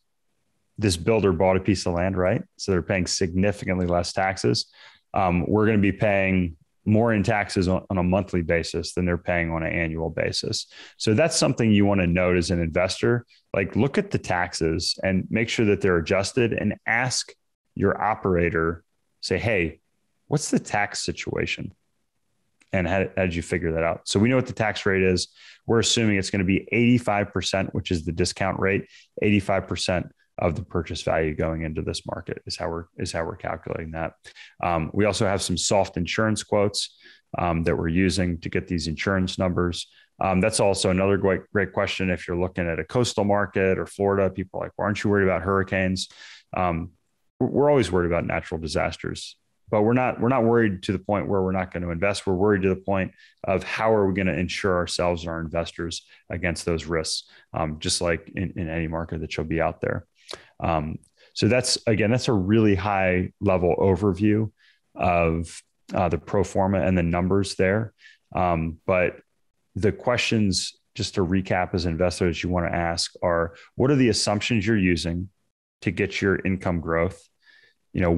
This builder bought a piece of land, right? So they're paying significantly less taxes. We're going to be paying more in taxes on a monthly basis than they're paying on an annual basis. So that's something you want to note as an investor. Like, look at the taxes and make sure that they're adjusted, and ask your operator, say, hey, what's the tax situation? And how did you figure that out? So we know what the tax rate is. We're assuming it's going to be 85%, which is the discount rate, 85% of the purchase value going into this market is how we're calculating that. We also have some soft insurance quotes that we're using to get these insurance numbers. That's also another great question. If you're looking at a coastal market or Florida, people are like, well, aren't you worried about hurricanes? We're always worried about natural disasters, but we're not worried to the point where we're not going to invest. We're worried to the point of how are we going to insure ourselves and our investors against those risks, just like in any market that you'll be out there. So that's a really high level overview of the pro forma and the numbers there. But the questions, just to recap as investors, you want to ask are, what are the assumptions you're using to get your income growth? You know,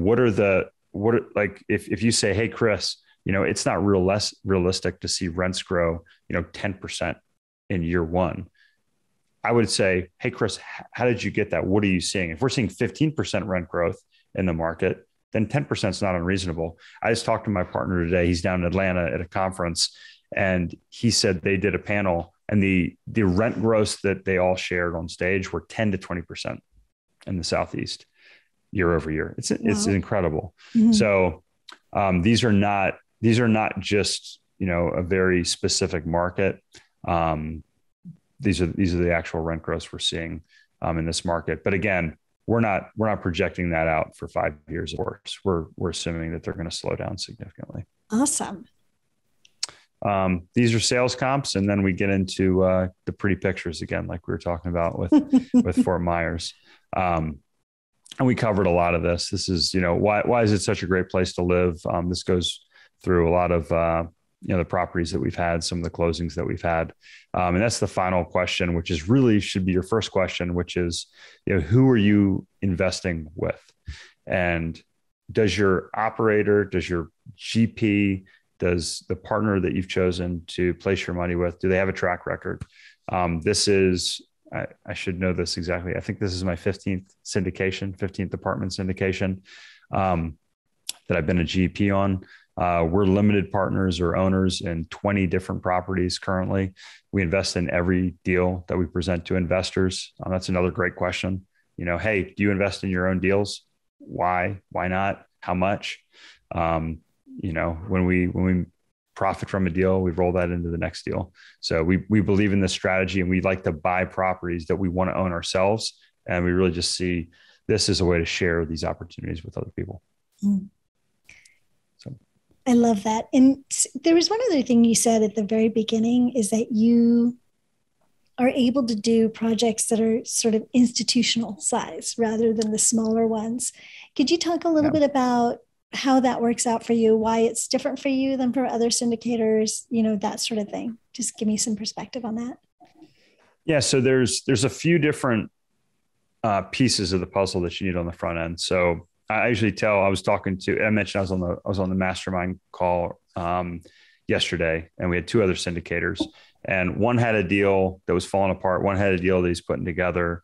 like if you say, hey, Chris, you know, it's not realistic to see rents grow, 10% in year 1. I would say, hey, Chris, how did you get that? What are you seeing? If we're seeing 15% rent growth in the market, then 10% is not unreasonable. I just talked to my partner today. He's down in Atlanta at a conference, and he said they did a panel, and the rent growth that they all shared on stage were 10 to 20% in the Southeast year over year. It's incredible. Mm-hmm. So these are not just, a very specific market. These are the actual rent growths we're seeing in this market. But again, we're not projecting that out for 5 years, of course. We're assuming that they're going to slow down significantly. Awesome. These are sales comps, and then we get into the pretty pictures again, like we were talking about with with Fort Myers. And we covered a lot of this. This is, why is it such a great place to live? This goes through a lot of the properties that we've had, some of the closings that we've had. And that's the final question, which is really should be your first question, which is, who are you investing with? And does your operator, does your GP, does the partner that you've chosen to place your money with, do they have a track record? This is I should know this exactly. I think this is my 15th apartment syndication that I've been a GP on. We're limited partners or owners in 20 different properties currently. We invest in every deal that we present to investors. That's another great question. Hey, do you invest in your own deals? Why? Why not? How much? When we profit from a deal, we roll that into the next deal. So we believe in this strategy, and we like to buy properties that we want to own ourselves. And we really just see this as a way to share these opportunities with other people. Mm. So I love that. And there was one other thing you said at the very beginning, is that you are able to do projects that are sort of institutional size rather than the smaller ones. Could you talk a little bit about how that works out for you, why it's different for you than for other syndicators, that sort of thing? Just give me some perspective on that. Yeah. So there's a few different pieces of the puzzle that you need on the front end. So I usually I mentioned I was on the mastermind call yesterday, and we had two other syndicators, and one had a deal that was falling apart. One had a deal that he's putting together.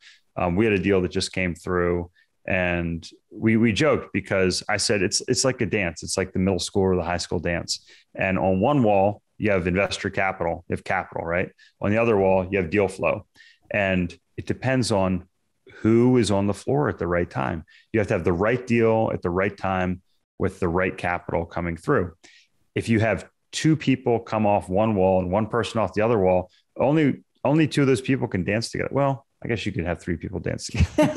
We had a deal that just came through, and we joked because I said, it's like a dance. It's like the middle school or the high school dance. And on one wall, you have investor capital, you have capital, right? On the other wall, you have deal flow. And it depends on who is on the floor at the right time. You have to have the right deal at the right time with the right capital coming through. If you have two people come off one wall and one person off the other wall, only two of those people can dance together. Well, I guess you could have three people dance together.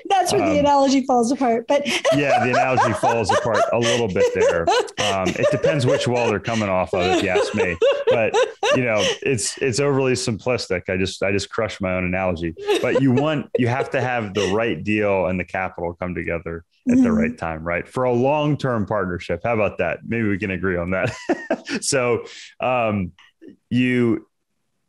That's where the analogy falls apart. But yeah, the analogy falls apart a little bit there. It depends which wall they're coming off of, if you ask me. But it's overly simplistic. I just crushed my own analogy. But you have to have the right deal and the capital come together at the right time, right? For a long-term partnership. How about that? Maybe we can agree on that. So you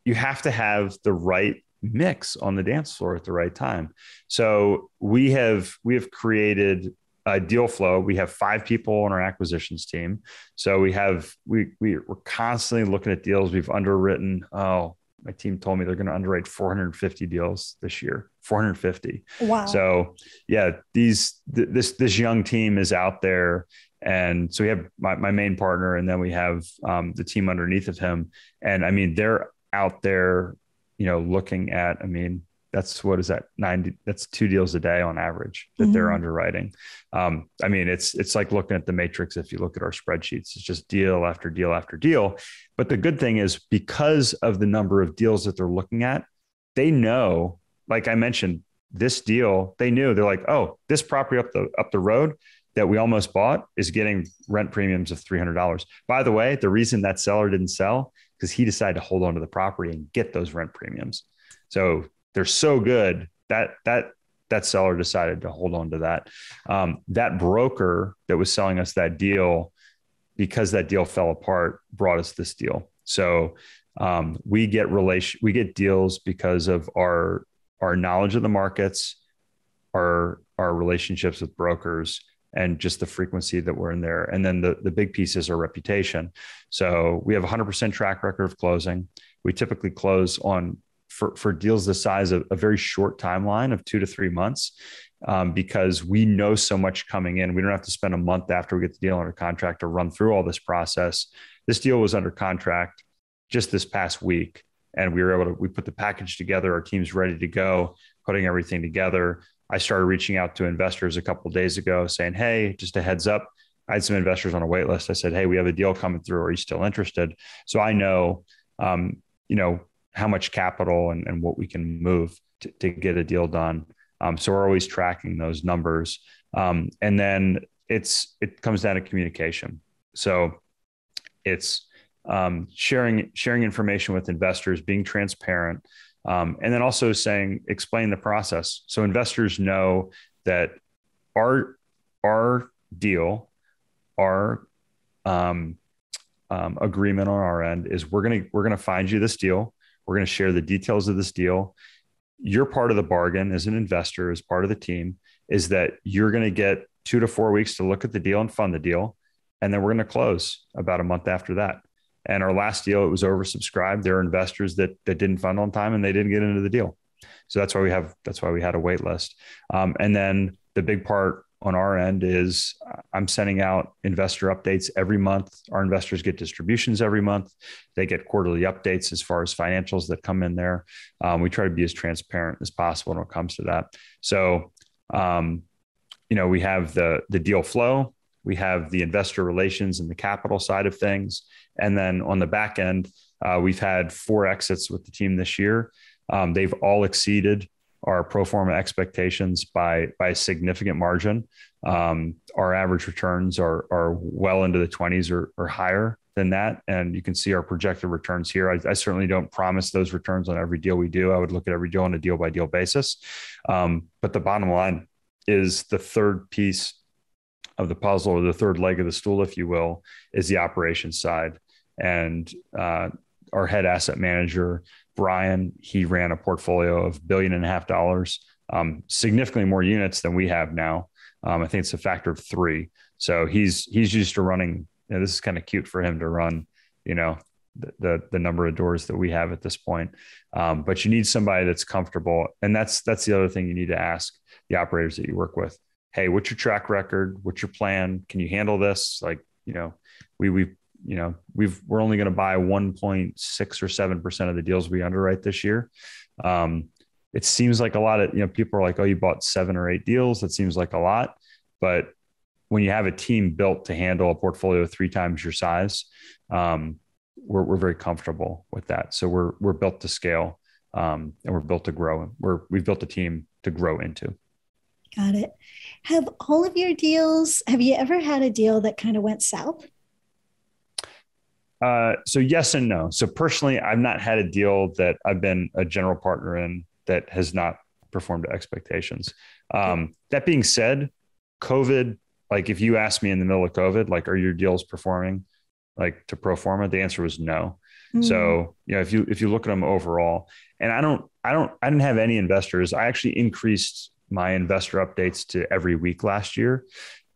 have to have the right mix on the dance floor at the right time. So we have created a deal flow. We have 5 people on our acquisitions team. So we're constantly looking at deals. We've underwritten. Oh, my team told me they're going to underwrite 450 deals this year. 450. Wow. So yeah, this young team is out there. And so we have my main partner, and then we have the team underneath of him. And I mean, they're out there, looking at, that's 2 deals a day on average that they're underwriting. It's like looking at the matrix. If you look at our spreadsheets, it's just deal after deal after deal. But the good thing is, because of the number of deals that they're looking at, they know, like I mentioned, this deal, they knew, they're like, oh, this property up the road that we almost bought is getting rent premiums of $300. By the way, the reason that seller didn't sell, because he decided to hold on to the property and get those rent premiums. So they're so good that seller decided to hold on to that. That broker that was selling us that deal, because that deal fell apart, brought us this deal. So we get deals because of our knowledge of the markets, our relationships with brokers, and just the frequency that we're in there. And then the big piece is our reputation. So we have 100% track record of closing. We typically close for deals this size, a very short timeline of 2 to 3 months, because we know so much coming in. We don't have to spend a month after we get the deal under contract to run through all this process. This deal was under contract just this past week, and we put the package together. Our team's ready to go, putting everything together. I started reaching out to investors a couple of days ago saying, hey, just a heads up. I had some investors on a wait list. I said, hey, we have a deal coming through. Are you still interested? So I know, how much capital and what we can move to get a deal done. So we're always tracking those numbers. And then it comes down to communication. So it's sharing information with investors, being transparent, and then also explain the process. So investors know that our deal, our agreement on our end is we're going to find you this deal. We're going to share the details of this deal. Your part of the bargain as an investor, as part of the team, is that you're going to get 2 to 4 weeks to look at the deal and fund the deal. And then we're going to close about a month after that. And our last deal, it was oversubscribed. There are investors that didn't fund on time and they didn't get into the deal. So that's why we had a wait list. And then the big part on our end is I'm sending out investor updates every month. Our investors get distributions every month. They get quarterly updates as far as financials that come in there. We try to be as transparent as possible when it comes to that. So, we have the deal flow, we have the investor relations and the capital side of things. And then on the back end, we've had 4 exits with the team this year. They've all exceeded our pro forma expectations by a significant margin. Our average returns are well into the 20s or higher than that. And you can see our projected returns here. I certainly don't promise those returns on every deal we do. I would look at every deal on a deal by deal basis. But the bottom line is the third piece of the puzzle, or the third leg of the stool, if you will, is the operations side. And our head asset manager, Brian, he ran a portfolio of $1.5 billion, significantly more units than we have now. I think it's a factor of 3. So he's used to running. This is kind of cute for him to run, the number of doors that we have at this point. But you need somebody that's comfortable, and that's the other thing you need to ask the operators that you work with. Hey, what's your track record? What's your plan? Can you handle this? We're only going to buy 1.6 or 7% of the deals we underwrite this year. It seems like a lot of, people are like, oh, you bought 7 or 8 deals. That seems like a lot. But when you have a team built to handle a portfolio 3 times your size, we're very comfortable with that. So we're built to scale, and we're built to grow. We've built a team to grow into. Got it. Have you ever had a deal that kind of went south? So yes and no. So personally, I've not had a deal that I've been a general partner in that has not performed to expectations. That being said, COVID, like if you asked me in the middle of COVID, like, are your deals performing like to pro forma? The answer was no. Mm. So, if you look at them overall, and I didn't have any investors. I actually increased my investor updates to every week last year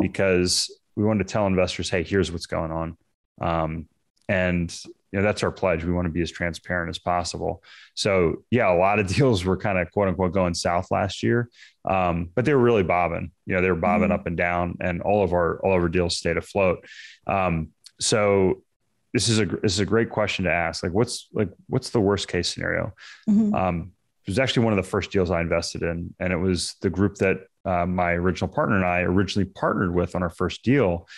because we wanted to tell investors, hey, here's what's going on. And that's our pledge. We want to be as transparent as possible. So yeah, a lot of deals were kind of quote unquote going south last year. But they were really bobbing, they were bobbing up and down, and all of our deals stayed afloat. So this is a great question to ask. What's the worst case scenario? Mm-hmm. It was actually one of the first deals I invested in. And it was the group that my original partner and I originally partnered with on our first deal.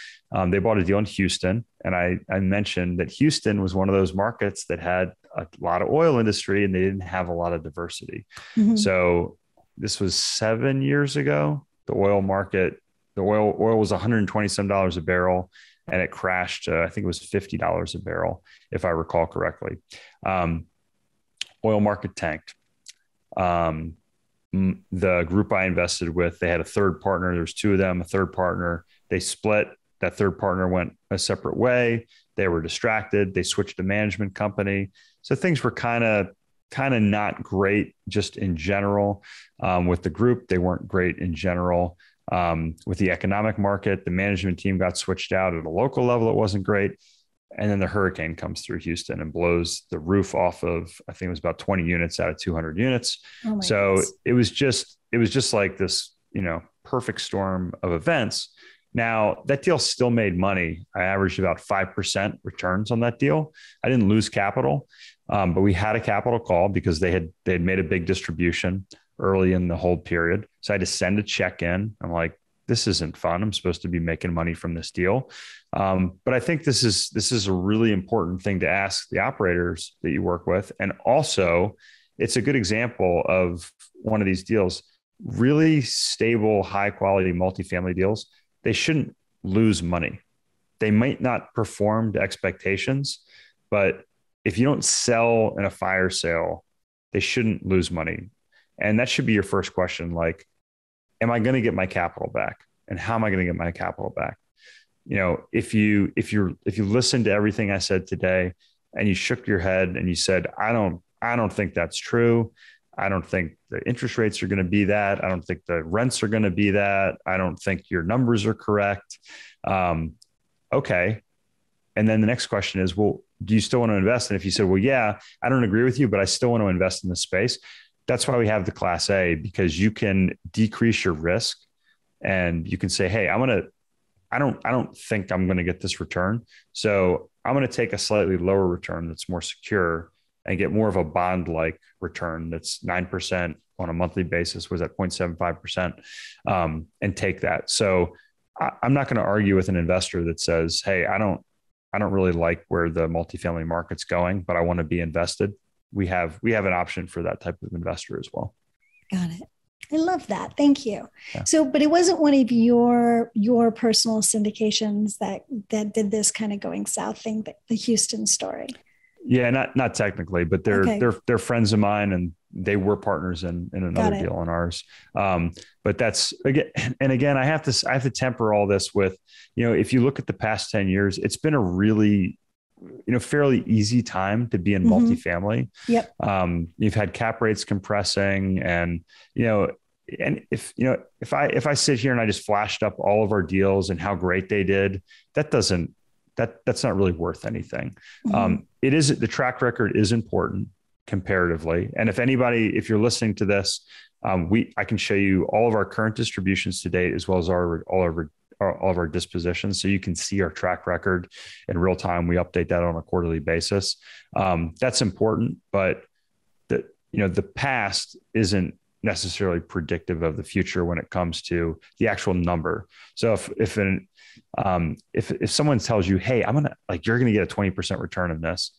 They bought a deal in Houston. And I mentioned that Houston was one of those markets that had a lot of oil industry and they didn't have a lot of diversity. Mm-hmm. So this was 7 years ago. The oil market, oil was $120 some a barrel, and it crashed. I think it was $50 a barrel, if I recall correctly. Oil market tanked. The group I invested with, they had a third partner. There was 2 of them, a third partner. They split. That third partner went a separate way. They were distracted. They switched to management company. So things were kind of not great just in general. With the group, they weren't great in general. With the economic market, the management team got switched out at a local level. It wasn't great. And then the hurricane comes through Houston and blows the roof off of, I think it was about 20 units out of 200 units. Oh so goodness. It was just like this, perfect storm of events. Now that deal still made money. I averaged about 5% returns on that deal. I didn't lose capital, but we had a capital call because they had made a big distribution early in the hold period. So I had to send a check in. I'm like, this isn't fun. I'm supposed to be making money from this deal. But I think this is a really important thing to ask the operators that you work with. And also it's a good example of one of these deals, really stable, high quality multifamily deals. They shouldn't lose money. They might not perform to expectations, but if you don't sell in a fire sale, they shouldn't lose money. And that should be your first question. Like, am I going to get my capital back? And how am I going to get my capital back? If you listen to everything I said today and you shook your head and you said, I don't think that's true. I don't think the interest rates are going to be that. I don't think the rents are going to be that. I don't think your numbers are correct. Okay. And then the next question is, well, do you still want to invest? And if you said, well, yeah, I don't agree with you, but I still want to invest in this space. That's why we have the Class A, because you can decrease your risk and you can say, hey, I don't think I'm going to get this return. So I'm going to take a slightly lower return that's more secure and get more of a bond-like return that's 9% on a monthly basis, was at 0.75%, and take that. So I'm not going to argue with an investor that says, hey, I don't really like where the multifamily market's going, but I want to be invested. We have an option for that type of investor as well. Got it. I love that. Thank you. Yeah. So, but it wasn't one of your personal syndications that did this kind of going south thing, the Houston story. Yeah, not technically, but they're friends of mine, and they were partners in another deal in ours. But that's again, I have to temper all this with, if you look at the past 10 years, it's been a really, fairly easy time to be in multifamily. Yep. You've had cap rates compressing, and and if I sit here and I just flashed up all of our deals and how great they did, that's not really worth anything. It is, the track record is important comparatively. And if you're listening to this, I can show you all of our current distributions to date, as well as all of our dispositions. So you can see our track record in real time. We update that on a quarterly basis. That's important, but the past isn't necessarily predictive of the future when it comes to the actual number. So if someone tells you, hey, you're going to get a 20% return on this,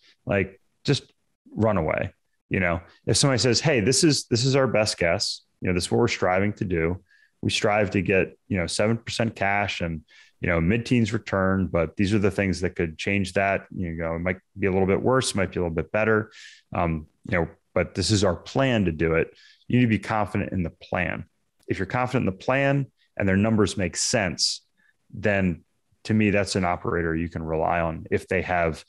just run away. If somebody says, hey, this is our best guess, this is what we're striving to do. We strive to get, 7% cash and, mid-teens return, but these are the things that could change that. It might be a little bit worse, might be a little bit better. But this is our plan to do it. You need to be confident in the plan. If you're confident in the plan and their numbers make sense, then to me, that's an operator you can rely on if they have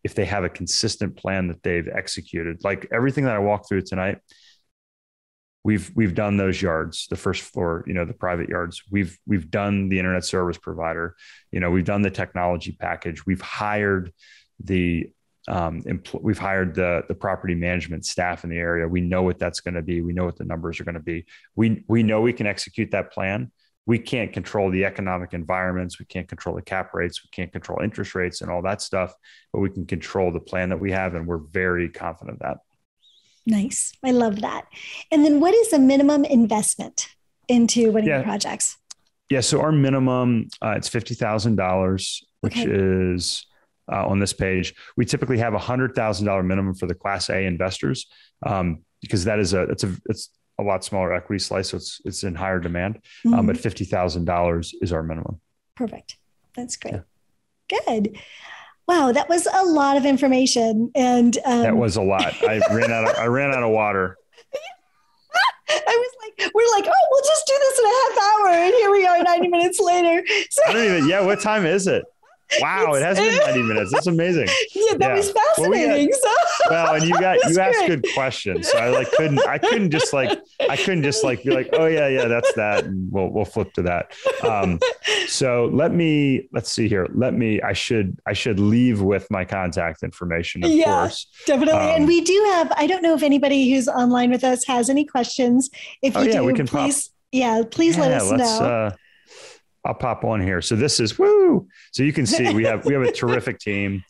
a consistent plan that they've executed. Like everything that I walked through tonight, we've done those yards, the first floor, the private yards. We've done the internet service provider. We've done the technology package. We've hired the property management staff in the area. We know what that's going to be. We know what the numbers are going to be. We know we can execute that plan. We can't control the economic environments. We can't control the cap rates. We can't control interest rates and all that stuff, but we can control the plan that we have. And we're very confident of that. Nice. I love that. And then what is the minimum investment into one of your projects? Yeah. So our minimum, it's $50,000, which is on this page. We typically have $100,000 minimum for the Class A investors, because it's a lot smaller equity slice. So it's in higher demand, but $50,000 is our minimum. Perfect. That's great. Yeah. Good. Wow. That was a lot of information. And that was a lot. I ran out of water. We're like, oh, we'll just do this in a half hour. And here we are 90 minutes later. So what time is it? Wow, it has been 90 minutes. That's amazing. Yeah, that was fascinating. And you asked good questions. So I couldn't just be like, oh yeah, that's that. And we'll flip to that. So let's see here. I should leave with my contact information, of course. Definitely. And we do have, I don't know if anybody who's online with us has any questions. If you do, please let us know. I'll pop on here. So this is woo. So you can see we have a terrific team.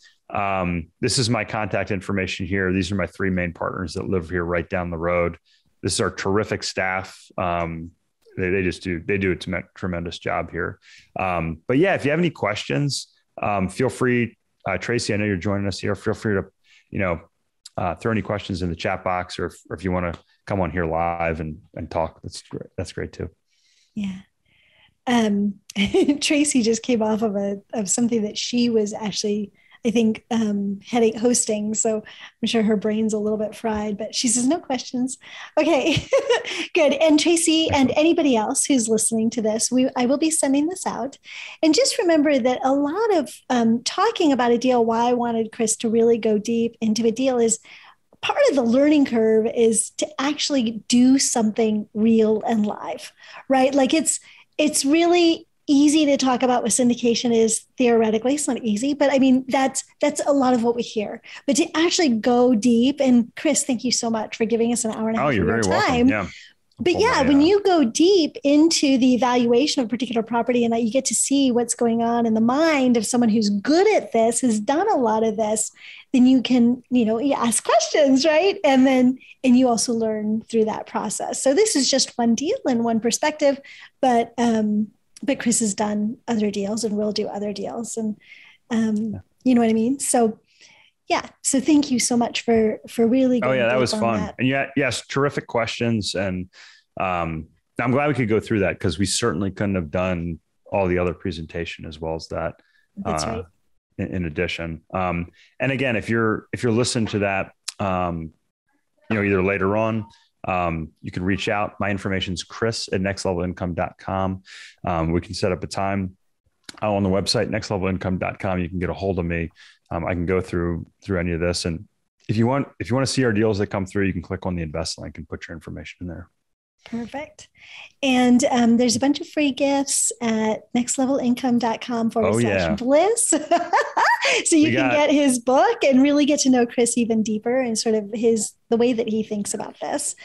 This is my contact information here. These are my three main partners that live here right down the road. This is our terrific staff. They do a tremendous job here. But yeah, if you have any questions, feel free. Tracy, I know you're joining us here. Feel free to, throw any questions in the chat box, or if you want to come on here live and talk, that's great too. Yeah. Tracy just came off of something that she was actually, I think, hosting. So I'm sure her brain's a little bit fried, but she says, no questions. Okay, good. And Tracy and anybody else who's listening to this, I will be sending this out. And just remember that a lot of talking about a deal, why I wanted Chris to really go deep into a deal is part of the learning curve is to actually do something real and live, right? Like it's really easy to talk about with syndication is theoretically, it's not easy, but I mean, that's a lot of what we hear. But to actually go deep, and Chris, thank you so much for giving us an hour and a half of your time. Welcome. Yeah. But yeah, when you go deep into the evaluation of a particular property and that you get to see what's going on in the mind of someone who's good at this, has done a lot of this, then you can, you ask questions, right? And you also learn through that process. So this is just one deal and one perspective, but Chris has done other deals and will do other deals. And you know what I mean? So yeah. So thank you so much for really going that was fun. That. And yes, terrific questions. And I'm glad we could go through that, because we certainly couldn't have done all the other presentation as well as that. That's right. In addition. And again, if you're listening to that, either later on, you can reach out. My information is chris@nextlevelincome.com. We can set up a time on the website, nextlevelincome.com. You can get a hold of me. I can go through any of this. And if you want to see our deals that come through, you can click on the invest link and put your information in there. Perfect. And there's a bunch of free gifts at nextlevelincome.com/bliss. So you can get his book and really get to know Chris even deeper and sort of the way that he thinks about this.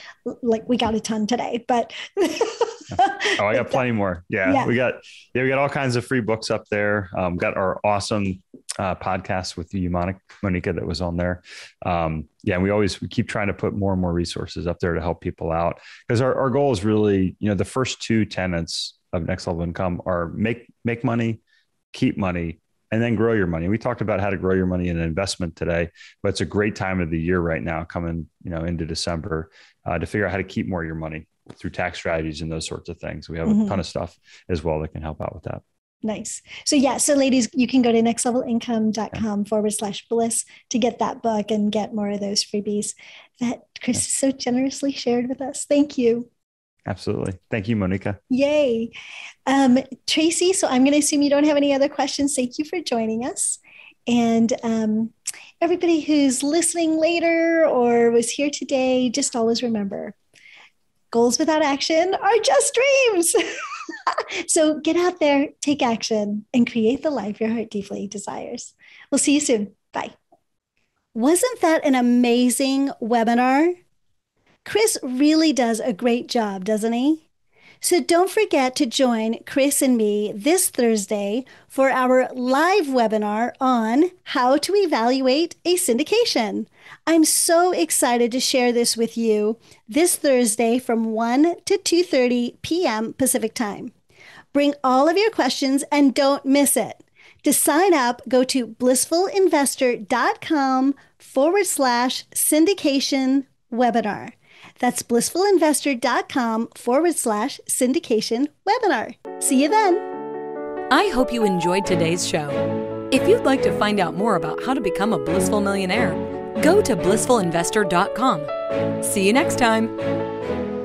Like, we got a ton today, but I got plenty more. Yeah. We got all kinds of free books up there. Got our awesome podcast with you, Moneeka, that was on there. We keep trying to put more and more resources up there to help people out, because our goal is really, the first two tenets of Next Level Income are make money, keep money, and then grow your money. We talked about how to grow your money in an investment today, but it's a great time of the year right now, coming, into December, to figure out how to keep more of your money through tax strategies and those sorts of things. We have a ton of stuff as well that can help out with that. Nice. So ladies, you can go to nextlevelincome.com/bliss to get that book and get more of those freebies that Chris so generously shared with us. Thank you. Absolutely. Thank you, Moneeka. Yay. Tracy, so I'm going to assume you don't have any other questions. Thank you for joining us. And everybody who's listening later or was here today, just always remember, goals without action are just dreams. So get out there, take action, and create the life your heart deeply desires. We'll see you soon. Bye. Wasn't that an amazing webinar? Chris really does a great job, doesn't he? So don't forget to join Chris and me this Thursday for our live webinar on how to evaluate a syndication. I'm so excited to share this with you this Thursday from 1 to 2:30 p.m. Pacific time. Bring all of your questions and don't miss it. To sign up, go to blissfulinvestor.com/syndication webinar. That's blissfulinvestor.com/syndication webinar. See you then. I hope you enjoyed today's show. If you'd like to find out more about how to become a blissful millionaire, go to blissfulinvestor.com. See you next time.